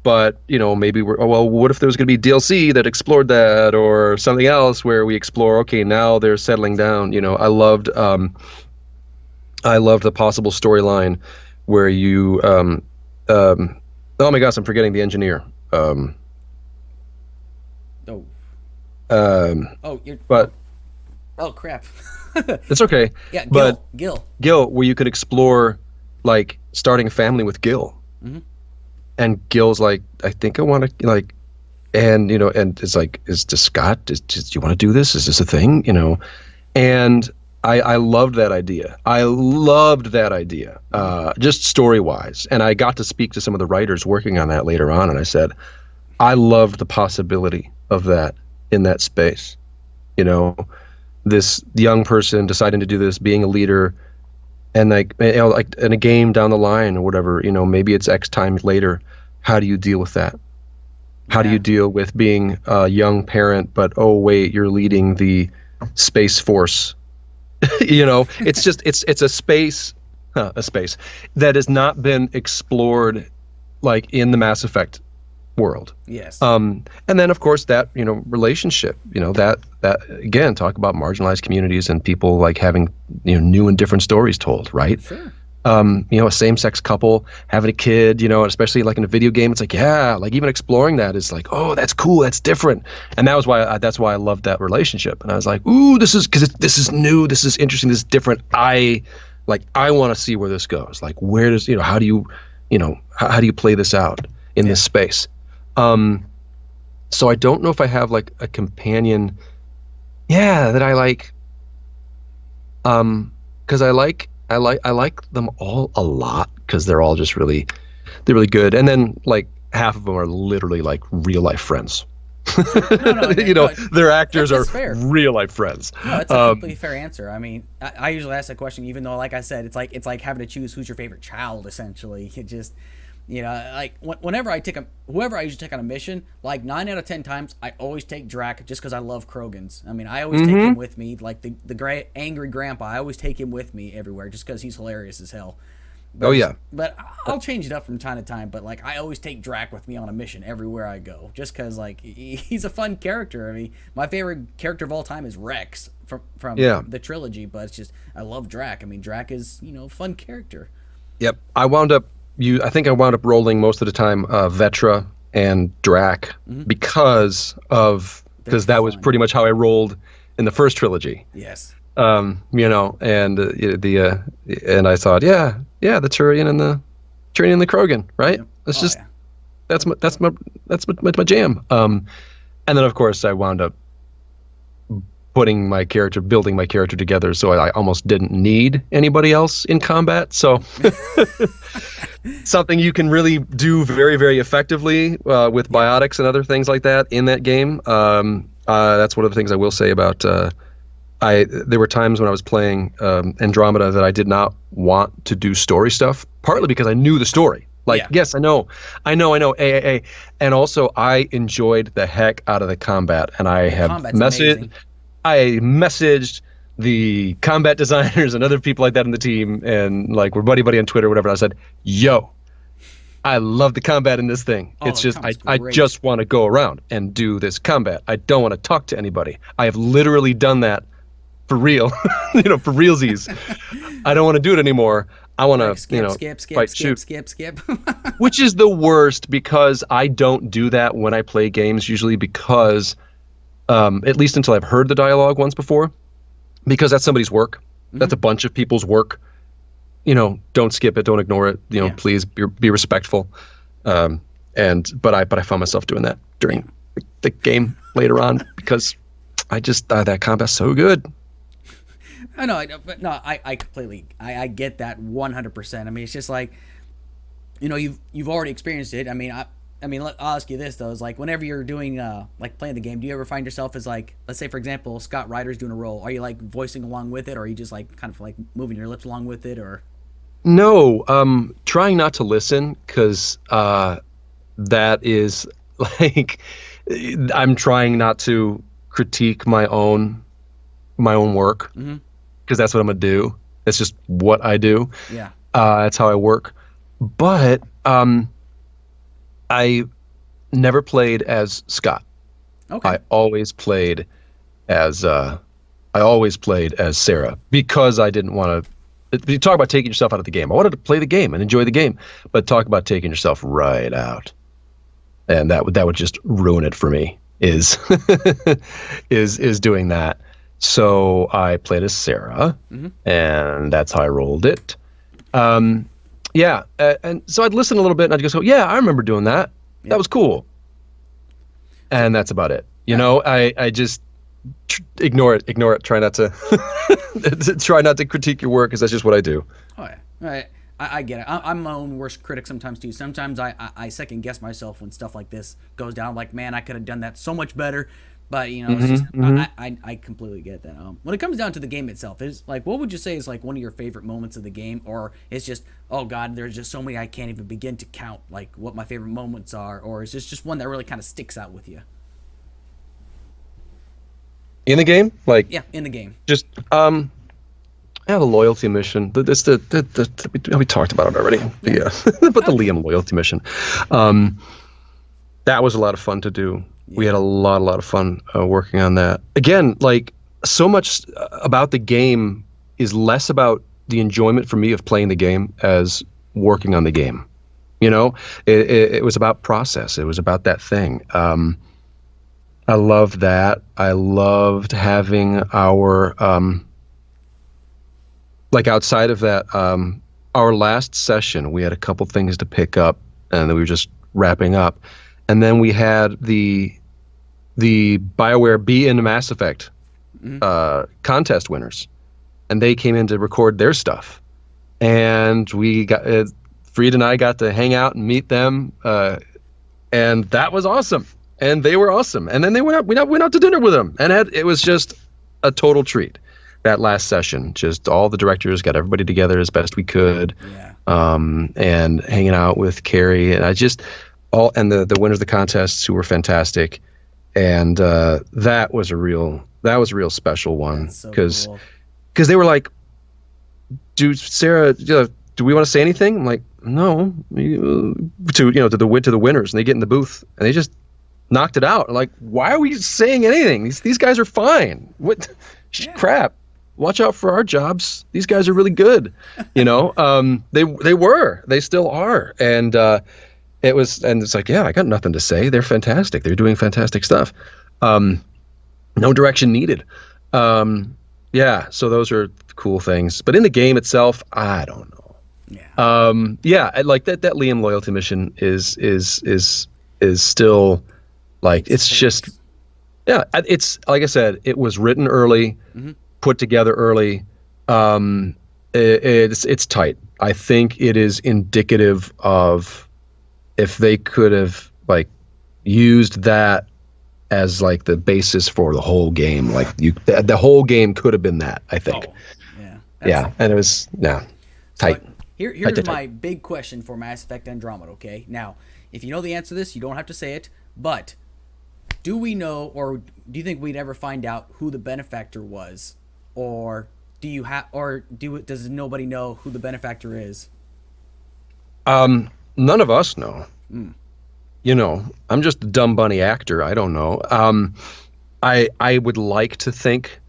But maybe what if there was going to be DLC that explored that, or something else where we explore? Okay, now they're settling down. I loved the possible storyline where you. Oh my gosh, I'm forgetting the engineer. Oh crap. It's okay. Yeah, Gil, where you could explore like starting a family with Gil. And Gil's like, I think I want to like, and and it's like, do you want to do this? Is this a thing? And I loved that idea. I loved that idea, just story wise. And I got to speak to some of the writers working on that later on, and I said, I loved the possibility of that in that space. You know, this young person deciding to do this, being a leader, and like in a game down the line or whatever, maybe it's X time later. How do you deal with that? How do you deal with being a young parent, but oh wait, you're leading the Space Force? It's just it's a space that has not been explored like in the Mass Effect world. Yes. And then of course that relationship, that again, talk about marginalized communities and people like having new and different stories told, right? Sure. A same-sex couple having a kid, especially like in a video game, it's like, yeah, like even exploring that is like, oh, that's cool, that's different. And that's why I loved that relationship. And I was like, ooh, this is new, this is interesting, this is different. I want to see where this goes. Like, where does how do you play this out in this space? So I don't know if I have like a companion, that I like, because I like them all a lot because they're all just they're really good. And then like half of them are literally like real life friends. Their actors are fair. Real life friends. No, it's a completely fair answer. I mean, I usually ask that question, even though, like I said, it's like having to choose who's your favorite child. Essentially, it just, like whenever whoever I usually take on a mission, like 9 out of 10 times, I always take Drac just because I love Krogans. I mean, I always take him with me, like the great angry grandpa. I always take him with me everywhere just because he's hilarious as hell. But, Oh yeah. But I'll change it up from time to time. But like I always take Drac with me on a mission everywhere I go, just because like he's a fun character. I mean, my favorite character of all time is Rex from the trilogy. But it's just I love Drac. I mean, Drac is a fun character. Yep. I think I wound up rolling most of the time Vetra and Drac because that was pretty much how I rolled in the first trilogy. Yes. And and I thought, the Turian and the Krogan, right? It's that's my jam. And then of course I wound up building my character together, so I almost didn't need anybody else in combat. So something you can really do very, very effectively with biotics and other things like that in that game. That's one of the things I will say about. There were times when I was playing Andromeda that I did not want to do story stuff, partly because I knew the story. Yes, I know, AAA. And also I enjoyed the heck out of the combat, and I messaged the combat designers and other people like that in the team, and like we're buddy on Twitter or whatever. And I said, yo, I love the combat in this thing. It's just I just want to go around and do this combat. I don't want to talk to anybody. I have literally done that for real, for realsies. I don't want to do it anymore. I want to, skip. Which is the worst, because I don't do that when I play games usually, because at least until I've heard the dialogue once before, because that's somebody's work. That's a bunch of people's work. Don't skip it, don't ignore it. Please be respectful. But I found myself doing that during the game later on, because I just that combat's so good. I completely I get that 100%. I mean, it's just like, you've already experienced it. I mean, I'll ask you this though: is like whenever you're doing like playing the game, do you ever find yourself as like, let's say for example, Scott Ryder's doing a role? Are you like voicing along with it, or are you just like kind of like moving your lips along with it, or? No, trying not to listen, because that is like I'm trying not to critique my own work. Because that's what I'm gonna do. It's just what I do. Yeah. That's how I work. But I never played as Scott. Okay. I always played as Sarah, because I didn't want to. You talk about taking yourself out of the game. I wanted to play the game and enjoy the game, but talk about taking yourself right out, and that would just ruin it for me. Is doing that. So I played as Sarah, and that's how I rolled it. And so I'd listen a little bit, and I'd just go, yeah, I remember doing that. That was cool. And that's about it. I just, Ignore it. Ignore it. Try not to try not to critique your work because that's just what I do. Oh yeah, right. I get it. I'm my own worst critic sometimes too. Sometimes I second guess myself when stuff like this goes down. Like, man, I could have done that so much better. But it's just I completely get that. When it comes down to the game itself, is like, what would you say is like one of your favorite moments of the game, or it's just, oh god, there's just so many I can't even begin to count like what my favorite moments are, or is this just one that really kind of sticks out with you? In the game, like Yeah, in the game. just I have a loyalty mission. This we talked about it already. But the Liam loyalty mission, that was a lot of fun to do. We had a lot of fun working on that. Again, like so much about the game is less about the enjoyment for me of playing the game as working on the game. It was about process. It was about that thing. I loved that. I loved having our like outside of that, our last session, we had a couple things to pick up, and then we were just wrapping up, and then we had the Bioware Be in Mass Effect contest winners, and they came in to record their stuff, and we got Fryda and I got to hang out and meet them, and that was awesome, and they were awesome, and then we went out to dinner with them, and it was just a total treat. That last session, just all the directors got everybody together as best we could, and hanging out with Carrie, and the winners of the contests who were fantastic, and that was a real special one because they were like, Sarah, do we want to say anything? I'm like, no, to the winners, and they get in the booth and they just knocked it out. I'm like, why are we saying anything? These guys are fine. What crap? Watch out for our jobs. These guys are really good. They still are. And it's like, yeah, I got nothing to say. They're fantastic. They're doing fantastic stuff. No direction needed. So those are cool things. But in the game itself, I don't know. Like that Liam loyalty mission is still like, it's just, it's like I said, it was written early, put together early. It's tight. I think it is indicative of if they could have like used that as like the basis for the whole game. Like the whole game could have been that, I think. And it was tight. So here's my big question for Mass Effect Andromeda. Okay, now if you know the answer to this, you don't have to say it, but do we know, or do you think we'd ever find out who the benefactor was? Or does nobody know who the benefactor is? None of us know. I'm just a dumb bunny actor. I don't know. I would like to think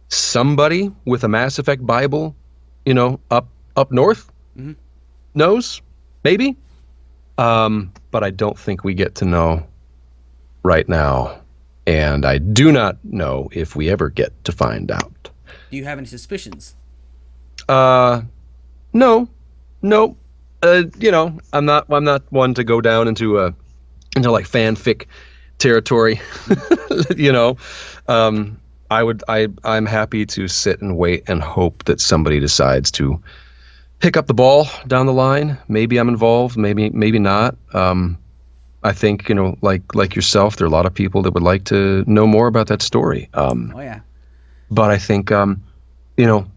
somebody with a Mass Effect Bible, up north knows, maybe. But I don't think we get to know right now. And I do not know if we ever get to find out. Do you have any suspicions? No. I'm not one to go down into like fanfic territory. I'm happy to sit and wait and hope that somebody decides to pick up the ball down the line. Maybe I'm involved, maybe not. I think, like yourself, there are a lot of people that would like to know more about that story. But I think,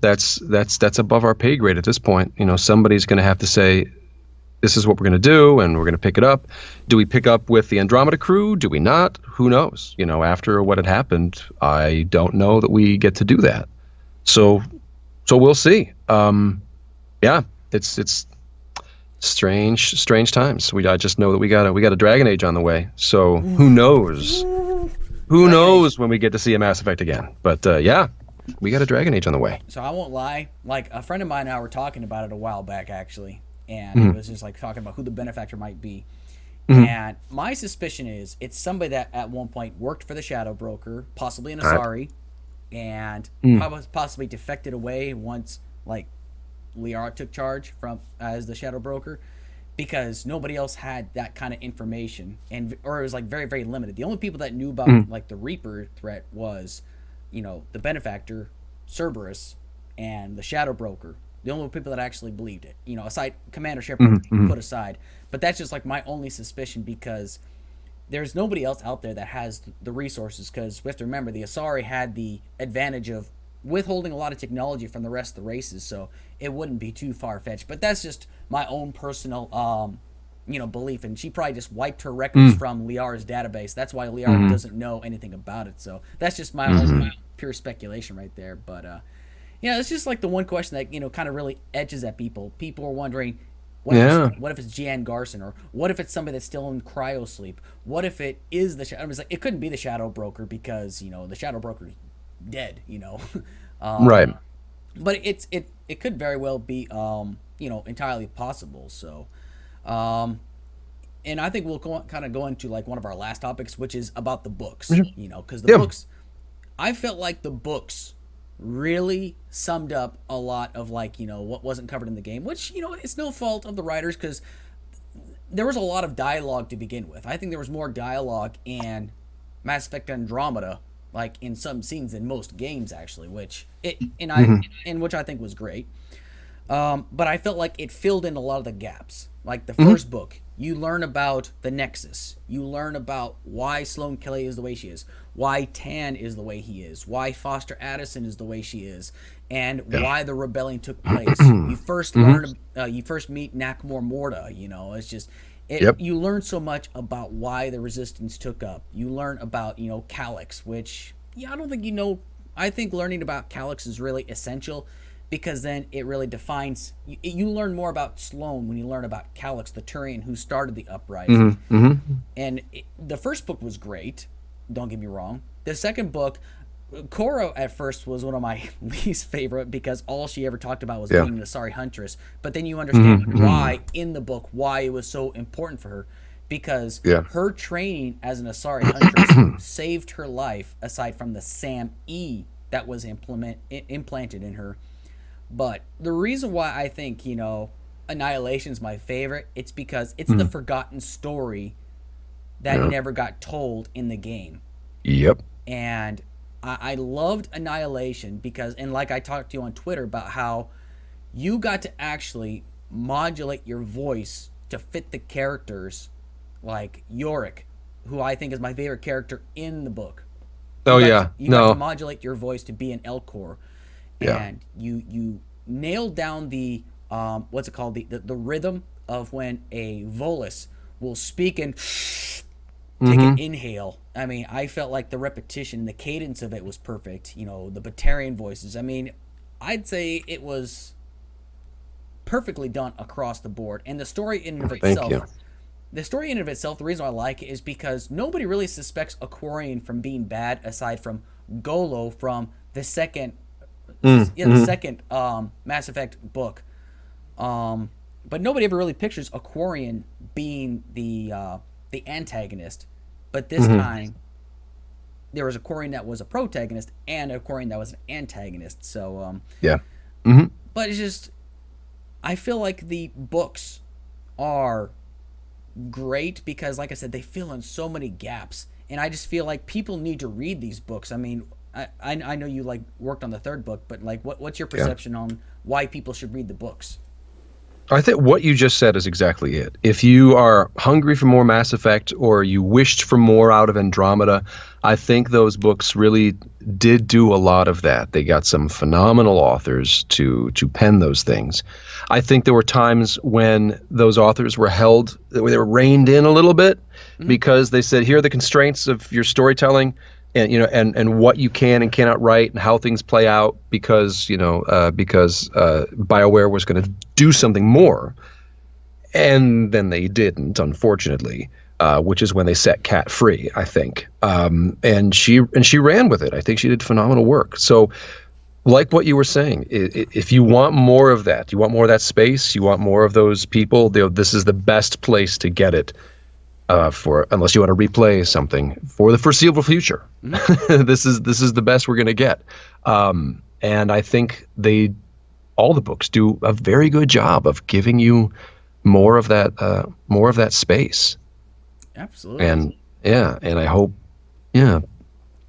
that's above our pay grade at this point. Somebody's going to have to say, this is what we're going to do, and we're going to pick it up. Do we pick up with the Andromeda crew? Do we not? Who knows? After what had happened, I don't know that we get to do that. So we'll see. It's strange times. I just know that we got a Dragon Age on the way. So who knows? Who knows when we get to see a Mass Effect again? But we got a Dragon Age on the way. So I won't lie. Like a friend of mine and I were talking about it a while back, actually, and it was just like talking about who the benefactor might be. And my suspicion is it's somebody that at one point worked for the Shadow Broker, possibly an Asari, and possibly defected away once like Liara took charge as the Shadow Broker, because nobody else had that kind of information, or it was like very, very limited. The only people that knew about like the Reaper threat was the benefactor, Cerberus, and the Shadow Broker, the only people that actually believed it. Aside Commander Shepard put aside, but that's just like my only suspicion because there's nobody else out there that has the resources. Because we have to remember the Asari had the advantage of withholding a lot of technology from the rest of the races, so it wouldn't be too far fetched. But that's just my own personal belief, and she probably just wiped her records from Liara's database. That's why Liara doesn't know anything about it. So that's just my own pure speculation right there. But it's just like the one question that kind of really edges at people. People are wondering, what if it's Jan Garson, or what if it's somebody that's still in cryo sleep? What if it is the Shadow? I was like, it couldn't be the Shadow Broker because the Shadow Broker's dead. Right. But it could very well be entirely possible. So. And I think we'll kind of go into like one of our last topics, which is about the books. Because the books, I felt like the books really summed up a lot of what wasn't covered in the game, which it's no fault of the writers because there was a lot of dialogue to begin with. I think there was more dialogue in Mass Effect Andromeda, like in some scenes than most games actually, which I think was great. But I felt like it filled in a lot of the gaps. Like the first book, you learn about the Nexus. You learn about why Sloane Kelly is the way she is, why Tan is the way he is, why Foster Addison is the way she is, and why the rebellion took place. You first learn, you first meet Nakmor Morda. It's just, you learn so much about why the Resistance took up. You learn about Calyx, which I don't think I think learning about Calyx is really essential. Because then it really defines. You learn more about Sloane when you learn about Calyx, the Turian who started the uprising. And the first book was great. Don't get me wrong. The second book, Cora at first was one of my least favorite because all she ever talked about was being an Asari huntress. But then you understand why in the book why it was so important for her, because her training as an Asari huntress saved her life. Aside from the SAM-E that was implanted in her. But the reason why I think, Annihilation's my favorite, it's because it's the forgotten story that never got told in the game. Yep. And I loved Annihilation because, and like I talked to you on Twitter about how you got to actually modulate your voice to fit the characters, like Yorick, who I think is my favorite character in the book. You got to modulate your voice to be an Elcor. And you nailed down the what's it called, the rhythm of when a Volus will speak and take an inhale. I mean, I felt like the repetition, the cadence of it was perfect. The Batarian voices. I mean, I'd say it was perfectly done across the board. And the story in and of itself. The story in and of itself, the reason why I like it is because nobody really suspects Aquarian from being bad aside from Golo from the second. The second Mass Effect book, but nobody ever really pictures Aquarian being the antagonist. But this time, there was Aquarian that was a protagonist and Aquarian that was an antagonist. So but it's just, I feel like the books are great because, like I said, they fill in so many gaps, and I just feel like people need to read these books. I mean. I know you worked on the third book, but what's your perception on why people should read the books? I think what you just said is exactly it. If you are hungry for more Mass Effect or you wished for more out of Andromeda, I think those books really did do a lot of that. They got some phenomenal authors to pen those things. I think there were times when those authors were they were reined in a little bit because they said, here are the constraints of your storytelling. And and what you can and cannot write and how things play out because Bioware was going to do something more, and then they didn't, unfortunately, which is when they set Kat free, I think, and she ran with it. I think she did phenomenal work. So, like what you were saying, if you want more of that, you want more of that space, you want more of those people, this is the best place to get it. Unless you want to replay something for the foreseeable future. This is the best we're going to get. And I think all the books do a very good job of giving you more of that space. Absolutely. And I hope,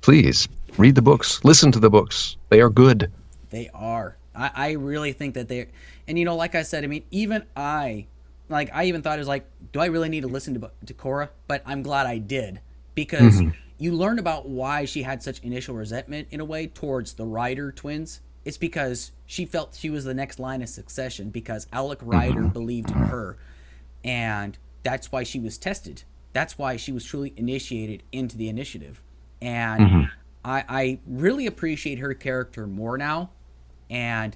please Read the books. Listen to the books. They are good. They are. I really think that they're, and like I said, I mean, even I even thought it was like, do I really need to listen to Cora? But I'm glad I did, because you learn about why she had such initial resentment in a way towards the Ryder twins. It's because she felt she was the next line of succession because Alec Ryder believed in her, and that's why she was tested. That's why she was truly initiated into the initiative, and I really appreciate her character more now. And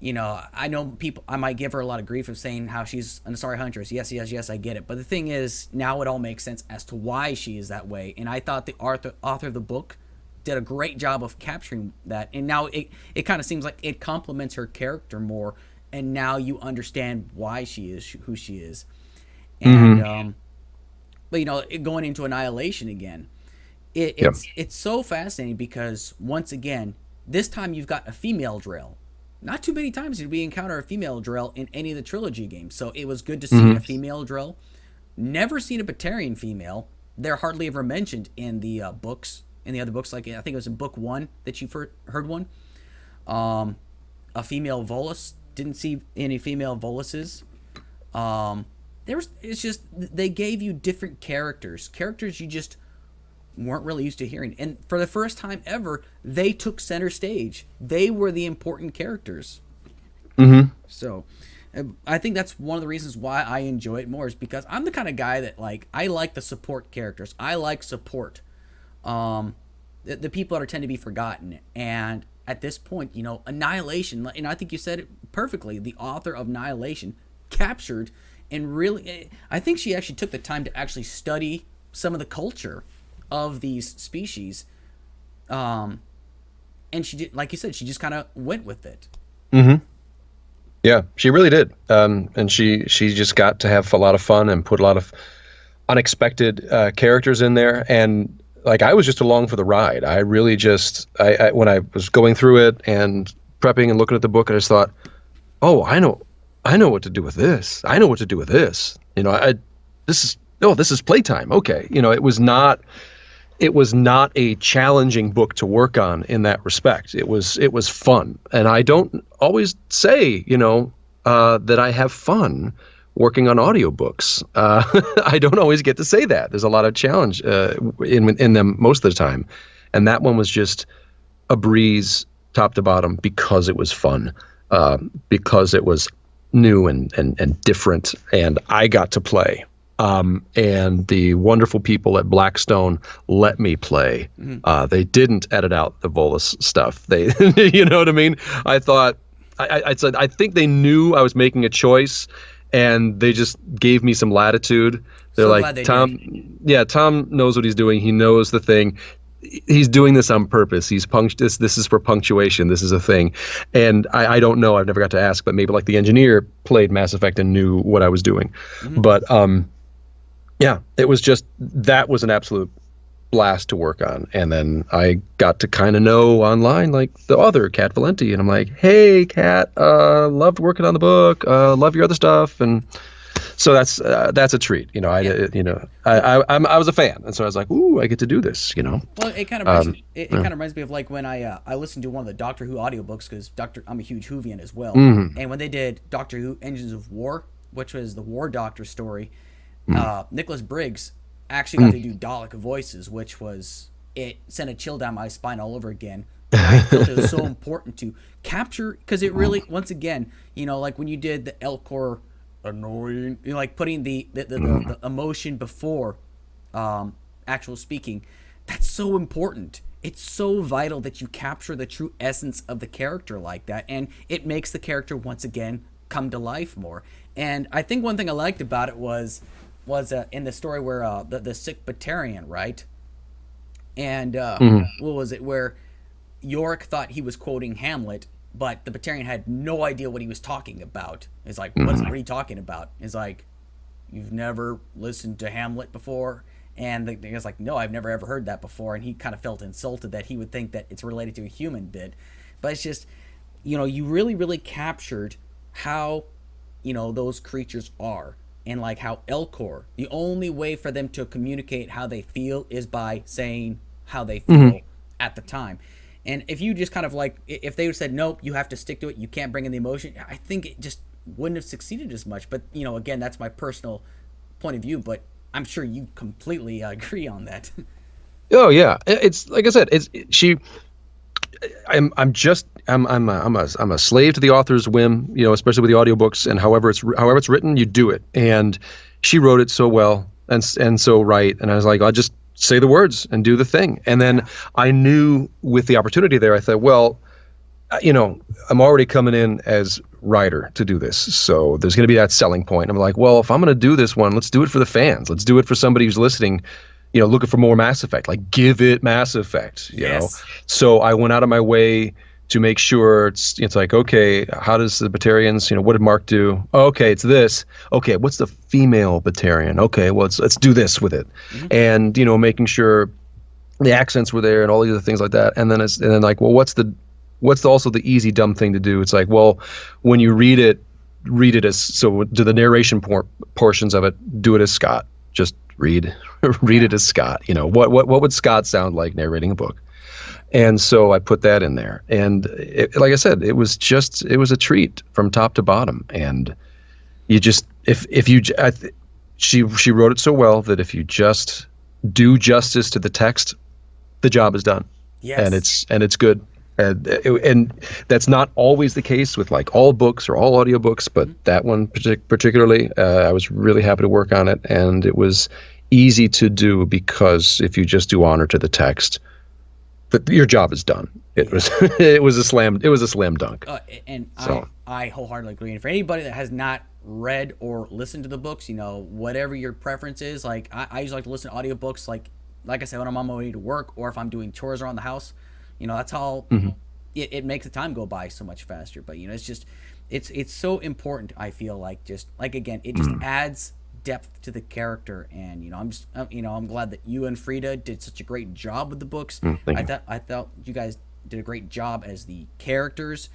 I know people, I might give her a lot of grief of saying how she's an Asari Huntress. Yes, yes, yes, I get it. But the thing is, now it all makes sense as to why she is that way. And I thought the author of the book did a great job of capturing that. And now it kind of seems like it complements her character more. And now you understand why she is who she is. And, but going into Annihilation again, it's so fascinating because once again, this time you've got a female Drell. Not too many times did we encounter a female Drell in any of the trilogy games, so it was good to see a female Drell. Never seen a Batarian female. They're hardly ever mentioned in the books, in the other books. Like I think it was in book 1 that you heard one. A female Volus. Didn't see any female Voluses. It's just they gave you different characters you just weren't really used to hearing. And for the first time ever, they took center stage. They were the important characters. So I think that's one of the reasons why I enjoy it more, is because I'm the kind of guy that I like the support characters. I like support. The people that tend to be forgotten. And at this point, Annihilation, and I think you said it perfectly, the author of Annihilation captured and really, I think she actually took the time to actually study some of the culture of these species, and she did, like you said, she just kind of went with it. Yeah, she really did, and she just got to have a lot of fun and put a lot of unexpected characters in there. And I was just along for the ride. I really just, I when I was going through it and prepping and looking at the book, I just thought, oh, I know what to do with this. I know what to do with this. This is playtime. Okay, it was not a challenging book to work on in that respect. It was fun, and I don't always say that I have fun working on audiobooks. I don't always get to say that. There's a lot of challenge in them most of the time, and that one was just a breeze top to bottom because it was fun, because it was new and different, and I got to play. And the wonderful people at Blackstone let me play. They didn't edit out the Volus stuff. They, you know what I mean? I thought, I said, I think they knew I was making a choice, and they just gave me some latitude. They're So like, glad they Tom, did. yeah, Tom knows what he's doing. He knows the thing. He's doing this on purpose. This is for punctuation. This is a thing. And I don't know. I've never got to ask, but maybe the engineer played Mass Effect and knew what I was doing. But, yeah, it was just, that was an absolute blast to work on. And then I got to kind of know online, the author, Kat Valenti, and I'm like, hey, Kat, loved working on the book, love your other stuff. And so that's a treat. I was a fan. And so I was like, ooh, I get to do this, Well, it kind of reminds me of when I listened to one of the Doctor Who audiobooks, because I'm a huge Whovian as well. And when they did Doctor Who Engines of War, which was the War Doctor story, Nicholas Briggs actually got to do Dalek voices, which it sent a chill down my spine all over again. And I felt it was so important to capture, because it really, once again, when you did the Elcor annoying, putting the emotion before actual speaking, that's so important. It's so vital that you capture the true essence of the character like that, and it makes the character once again come to life more. And I think one thing I liked about it was in the story where the sick Batarian, right? And what was it, where Yorick thought he was quoting Hamlet, but the Batarian had no idea what he was talking about. It's like, what are you talking about? It's like, you've never listened to Hamlet before? And the guy's like, no, I've never ever heard that before. And he kind of felt insulted that he would think that it's related to a human bit. But it's just, you really, really captured how, those creatures are. And how Elcor, the only way for them to communicate how they feel is by saying how they feel. at the time. And if you just kind of like, if they said, nope, you have to stick to it, you can't bring in the emotion, I think it just wouldn't have succeeded as much. But, you know, again, that's my personal point of view, but I'm sure you completely agree on that. Oh yeah, it's like I said, it's she. I'm a slave to the author's whim, you know, especially with the audiobooks, and however it's written, you do it. And she wrote it so well and so right, and I was like, I'll just say the words and do the thing. And then I knew with the opportunity there, I thought, well, you know, I'm already coming in as writer to do this, so there's going to be that selling point. I'm like, well, if I'm going to do this one, let's do it for the fans. Let's do it for somebody who's listening, you know, looking for more Mass Effect. Like, give it Mass Effect, you know. So I went out of my way to make sure it's like, okay, how does the Batarians, you know, what did Mark do? Oh, okay, it's this. Okay, what's the female Batarian? Okay, well, let's do this with it. And, you know, making sure the accents were there and all these other things like that. And then like, well, what's also the easy dumb thing to do? It's like, well, when you read it as, so do the narration portions of it, do it as Scott. Just read it as Scott. You know, what would Scott sound like narrating a book? And so I put that in there, and like I said, it was a treat from top to bottom. And you just, she wrote it so well that if you just do justice to the text, the job is done. Yes. And it's good. And that's not always the case with like all books or all audiobooks, but that one particularly, I was really happy to work on it, and it was easy to do because if you just do honor to the text, your job is done. It was a slam dunk. I wholeheartedly agree. And for anybody that has not read or listened to the books, you know, whatever your preference is, like I usually like to listen to audiobooks, like I said, when I'm on my way to work or if I'm doing chores around the house. You know, that's how it makes the time go by so much faster. But, you know, it's just, it's so important, I feel like, just like, again, it just adds depth to the character. And, you know, I'm glad that you and Fryda did such a great job with the books. I thought you guys did a great job as the characters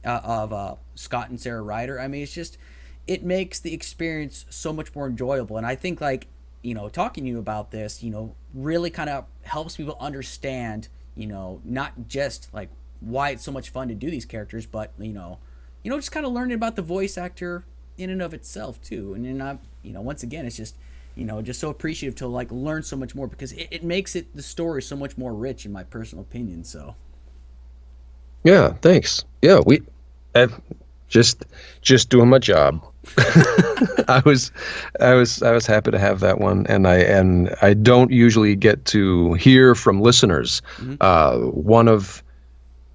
of Scott and Sarah Ryder. I mean, it's just, it makes the experience so much more enjoyable. And I think, like, you know, talking to you about this, you know, really kind of helps people understand, you know, not just like why it's so much fun to do these characters, but you know, just kind of learning about the voice actor in and of itself too. And then you know, once again, it's just, you know, just so appreciative to like learn so much more, because it makes the story so much more rich, in my personal opinion. So yeah, thanks. Yeah, I've just doing my job. I was happy to have that one, and I don't usually get to hear from listeners. One of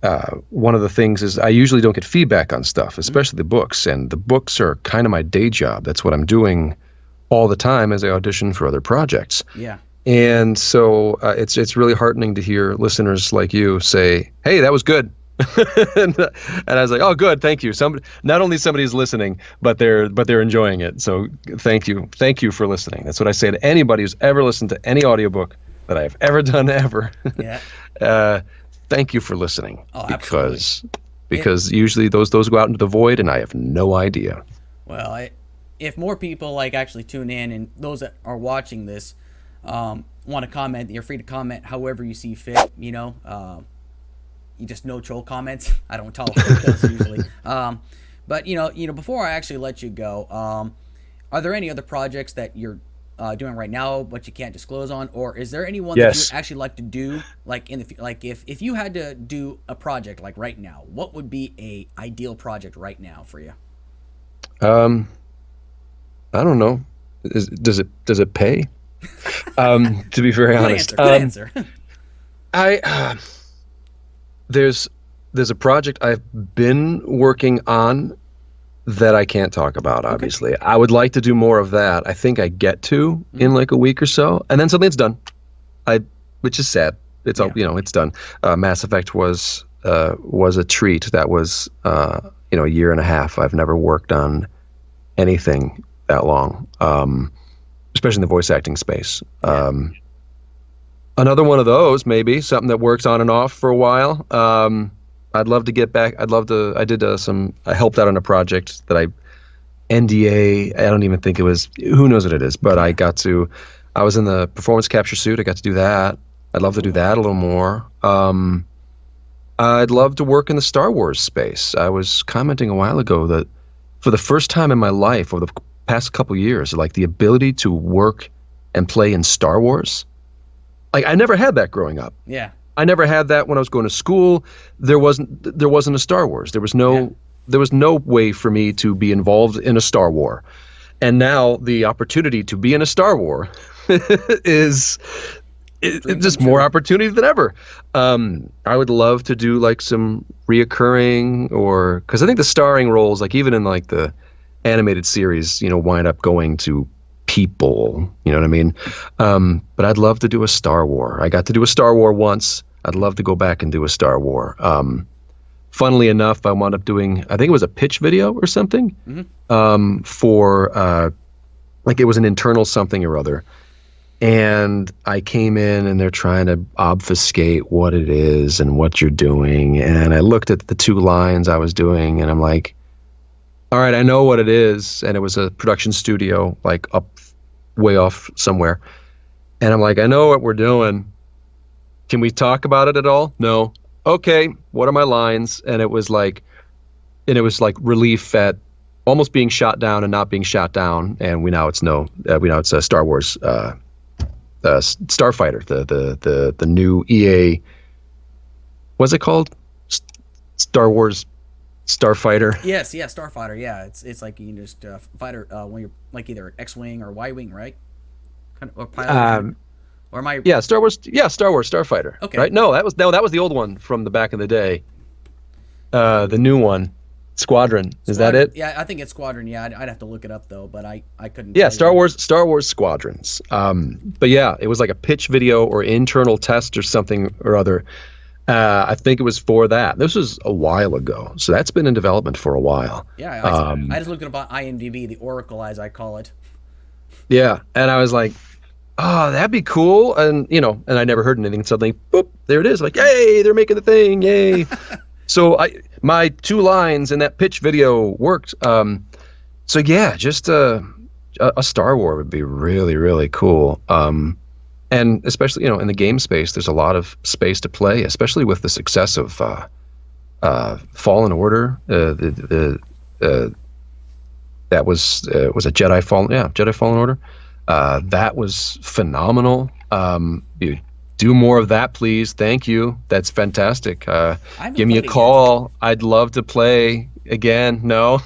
the things is I usually don't get feedback on stuff, especially the books, and the books are kind of my day job. That's what I'm doing all the time as I audition for other projects. Yeah. And so it's really heartening to hear listeners like you say, "Hey, that was good." and I was like, "Oh, good, thank you." Not only somebody's listening, but they're enjoying it. So thank you for listening. That's what I say to anybody who's ever listened to any audiobook that I have ever done ever. Yeah. Thank you for listening. Oh, because usually those go out into the void, and I have no idea. Well, if more people like actually tune in, and those that are watching this want to comment, you're free to comment however you see fit. You know. You just no troll comments. I don't tolerate those usually. But you know, before I actually let you go, are there any other projects that you're doing right now but you can't disclose on, or is there anyone that you would actually like to do, like if you had to do a project like right now, what would be a ideal project right now for you? I don't know. Does it pay? To be very honest, good answer. There's a project I've been working on that I can't talk about, obviously. I would like to do more of that. I think I get to in like a week or so, and then something's done. Which is sad. It's all, you know, it's done. Mass Effect was a treat. That was you know, a year and a half. I've never worked on anything that long, especially in the voice acting space. Another one of those, maybe something that works on and off for a while. I'd love to get back. I helped out on a project that NDA. I don't even think it was, who knows what it is, but I was in the performance capture suit. I got to do that. I'd love to do that a little more. I'd love to work in the Star Wars space. I was commenting a while ago that for the first time in my life over the past couple years, like the ability to work and play in Star Wars, like I never had that growing up. Yeah. I never had that when I was going to school. There wasn't a Star Wars. There was no way for me to be involved in a Star War. And now the opportunity to be in a Star War is just more opportunity than ever. I would love to do like some reoccurring, or because I think the starring roles, like even in like the animated series, wind up going to people. You know what I mean? But I'd love to do a Star War. I got to do a Star War once. I'd love to go back and do a Star War. Funnily enough, I wound up doing, I think it was a pitch video or something, for like it was an internal something or other. And I came in and they're trying to obfuscate what it is and what you're doing. And I looked at the 2 lines I was doing and I'm like, all right, I know what it is. And it was a production studio, like up way off somewhere. And I'm like, I know what we're doing. Can we talk about it at all? No. Okay. What are my lines? And it was like relief at almost being shot down and not being shot down. And we know it's a Star Wars, Starfighter, the new EA, what's it called? Star Wars Starfighter. Yes, yeah, Starfighter. Yeah, it's like you can just fighter when you're like either X-wing or Y-wing, right? Kind of, or pilot. Or am I? Yeah, Star Wars Starfighter. Okay. Right? No, that was the old one from the back in the day. The new one, Squadron. Is that it? Yeah, I think it's Squadron. Yeah, I'd have to look it up though, but I couldn't. Yeah, Star Wars Squadrons. But yeah, it was like a pitch video or internal test or something or other. I think it was for that. This was a while ago, so that's been in development for a while. Yeah, I just looked it up on IMDb, the Oracle as I call it. Yeah, and I was like, oh, that'd be cool. And and I never heard anything. Suddenly, boop, there it is. Like, yay, they're making the thing, yay. So my 2 lines in that pitch video worked. So yeah, just a Star War would be really, really cool. And especially, in the game space, there's a lot of space to play, especially with the success of Fallen Order. That was a Jedi Fallen Order. That was phenomenal. You do more of that, please. Thank you. That's fantastic. Give me a call. Yet. I'd love to play again. No,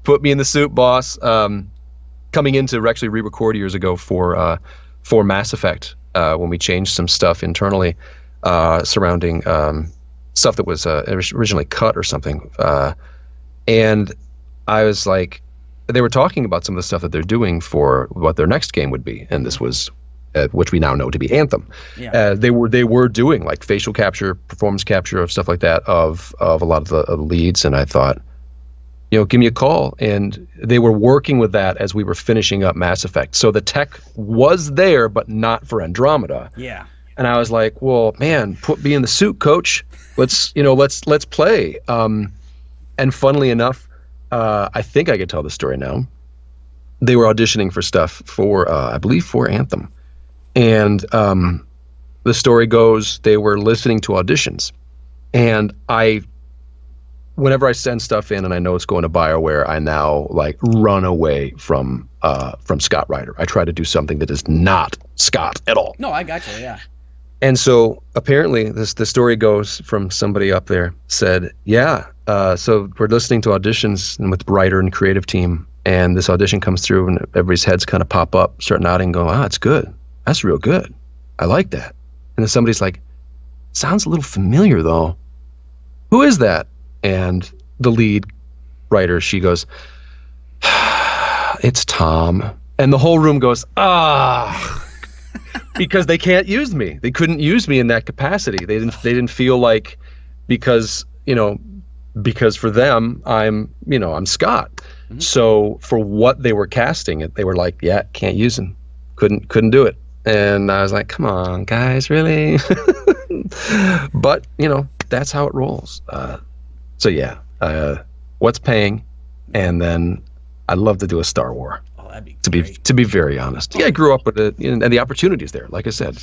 put me in the suit, boss. Coming in to actually re-record years ago for Mass Effect when we changed some stuff internally surrounding stuff that was originally cut or something. And I was like, they were talking about some of the stuff that they're doing for what their next game would be, and this was which we now know to be Anthem. Yeah. They were doing like facial capture, performance capture of stuff like that of a lot of the leads, and I thought, give me a call. And they were working with that as we were finishing up Mass Effect. So the tech was there, but not for Andromeda. Yeah. And I was like, well, man, put me in the suit, coach. Let's play. And funnily enough, I think I could tell the story now. They were auditioning for stuff for, I believe, for Anthem. And the story goes, they were listening to auditions. And whenever I send stuff in and I know it's going to Bioware, I now like run away from Scott Ryder. I try to do something that is not Scott at all. No, I got you, yeah. And so apparently the story goes from somebody up there said, yeah, so we're listening to auditions and with Ryder and creative team, and this audition comes through and everybody's heads kind of pop up, start nodding, going, it's good. That's real good. I like that. And then somebody's like, sounds a little familiar though. Who is that? And the lead writer, she goes, it's Tom. And the whole room goes, because they can't use me. They couldn't use me in that capacity. They didn't feel like, because for them, I'm Scott. Mm-hmm. So for what they were casting, they were like, yeah, can't use him. Couldn't do it. And I was like, come on, guys, really? But, that's how it rolls. So yeah, what's paying? And then I'd love to do a Star War. Oh, that'd be great. To be very honest. Yeah, I grew up with it, and the opportunity's there, like I said.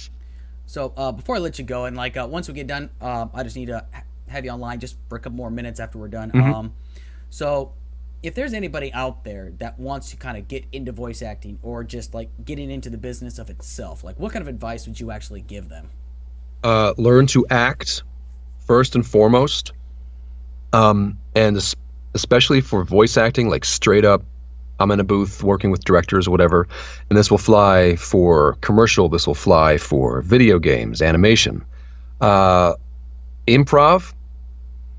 So before I let you go, and like once we get done, I just need to have you online just for a couple more minutes after we're done. So if there's anybody out there that wants to kind of get into voice acting or just like getting into the business of itself, like what kind of advice would you actually give them? Learn to act first and foremost, and especially for voice acting, like straight up, I'm in a booth working with directors or whatever, and this will fly for commercial, this will fly for video games, animation. Uh, Improv,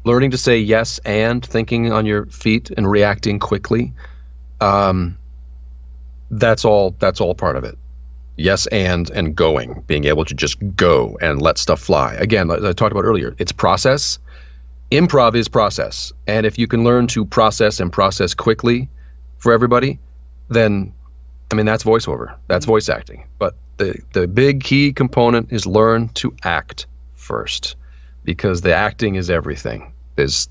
learning to say yes and thinking on your feet and reacting quickly. Um, that's all part of it. Yes and going, being able to just go and let stuff fly. Again, like I talked about earlier, it's process. Improv is process. And if you can learn to process and process quickly for everybody, then I mean that's voiceover. That's voice acting. But the big key component is learn to act first, because the acting is everything. There's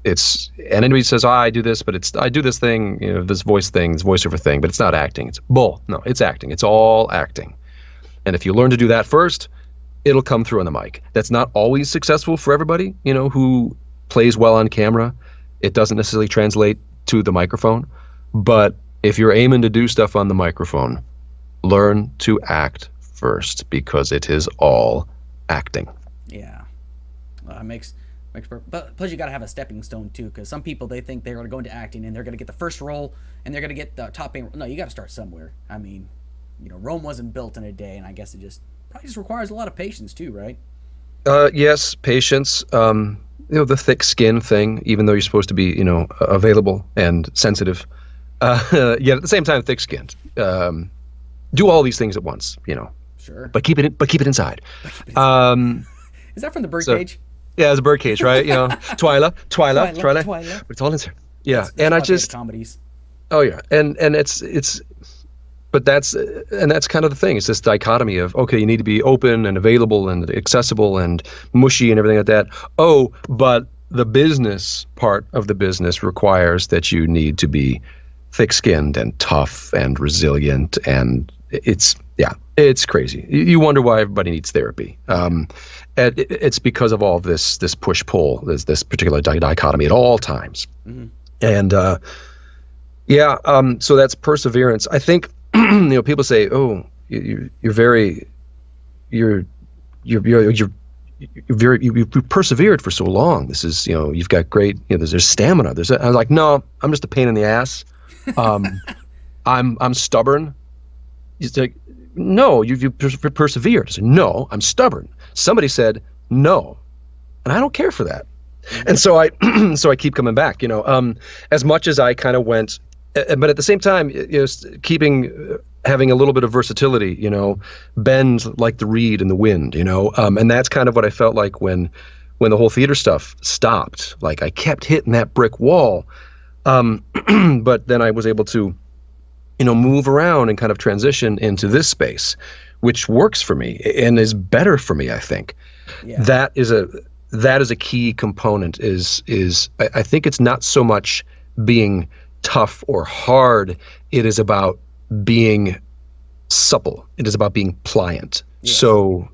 it's and anybody says, oh, I do this, but I do this thing, this voice thing, this voiceover thing, but it's not acting. It's bull. No, it's acting. It's all acting. And if you learn to do that first, it'll come through on the mic. That's not always successful for everybody, who plays well on camera. It doesn't necessarily translate to the microphone. But if you're aiming to do stuff on the microphone, learn to act first, because it is all acting. Yeah, makes but plus you got to have a stepping stone too, because some people, they think they're going to go into acting and they're going to get the first role and they're going to get the top paying. No, you got to start somewhere. I mean, Rome wasn't built in a day, and I guess it probably just requires a lot of patience too, right? Yes, patience. The thick skin thing, even though you're supposed to be, available and sensitive. Yet at the same time, thick-skinned. Do all these things at once, Sure. But keep it inside. Is that from the birdcage? Yeah, it's a birdcage, right? Twyla. But it's all inside. Yeah, that's comedies. Oh yeah, and it's. But that's kind of the thing. It's this dichotomy of, okay, you need to be open and available and accessible and mushy and everything like that. Oh, but the business part of the business requires that you need to be thick-skinned and tough and resilient, and it's crazy. You wonder why everybody needs therapy. It's because of all this push-pull, this particular dichotomy at all times. Mm-hmm. And so that's perseverance. I think. People say, "Oh, you're persevered for so long. This is, you've got great, there's stamina." I was like, "No, I'm just a pain in the ass. I'm stubborn." He's like, "No, you persevered." I said, "No, I'm stubborn." Somebody said, "No," and I don't care for that. And so I keep coming back. As much as I kind of went. But at the same time, having a little bit of versatility, bend like the reed in the wind, and that's kind of what I felt like when the whole theater stuff stopped. Like I kept hitting that brick wall, but then I was able to, move around and kind of transition into this space, which works for me and is better for me. I think that is a key component. I think it's not so much being tough or hard. It is about being supple. It is about being pliant. Yes. So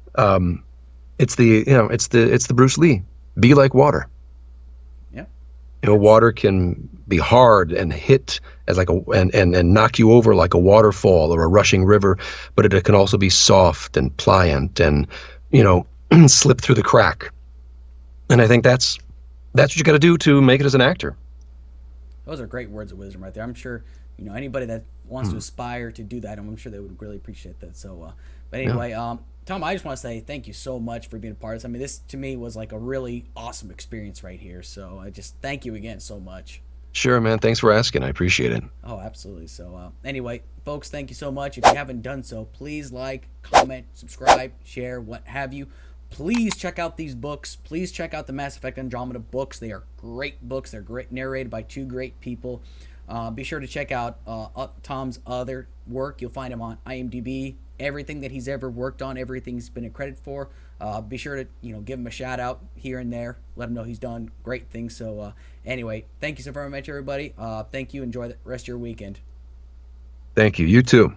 it's the Bruce Lee. Be like water. Yeah. Water can be hard and hit as like and knock you over like a waterfall or a rushing river, but it can also be soft and pliant and slip through the crack. And I think that's what you got to do to make it as an actor. Those are great words of wisdom right there. I'm sure, anybody that wants to aspire to do that, I'm sure they would really appreciate that. So, but anyway, Tom, I just want to say thank you so much for being a part of this. I mean, this to me was like a really awesome experience right here. So I just thank you again so much. Sure, man. Thanks for asking. I appreciate it. Oh, absolutely. So anyway, folks, thank you so much. If you haven't done so, please like, comment, subscribe, share, what have you. Please check out these books. Please check out the Mass Effect Andromeda books. They are great books. They're great, narrated by two great people. Be sure to check out Tom's other work. You'll find him on IMDb. Everything that he's ever worked on, everything he's been accredited for. Be sure to give him a shout out here and there. Let him know he's done great things. So anyway, thank you so very much, everybody. Thank you. Enjoy the rest of your weekend. Thank you. You too.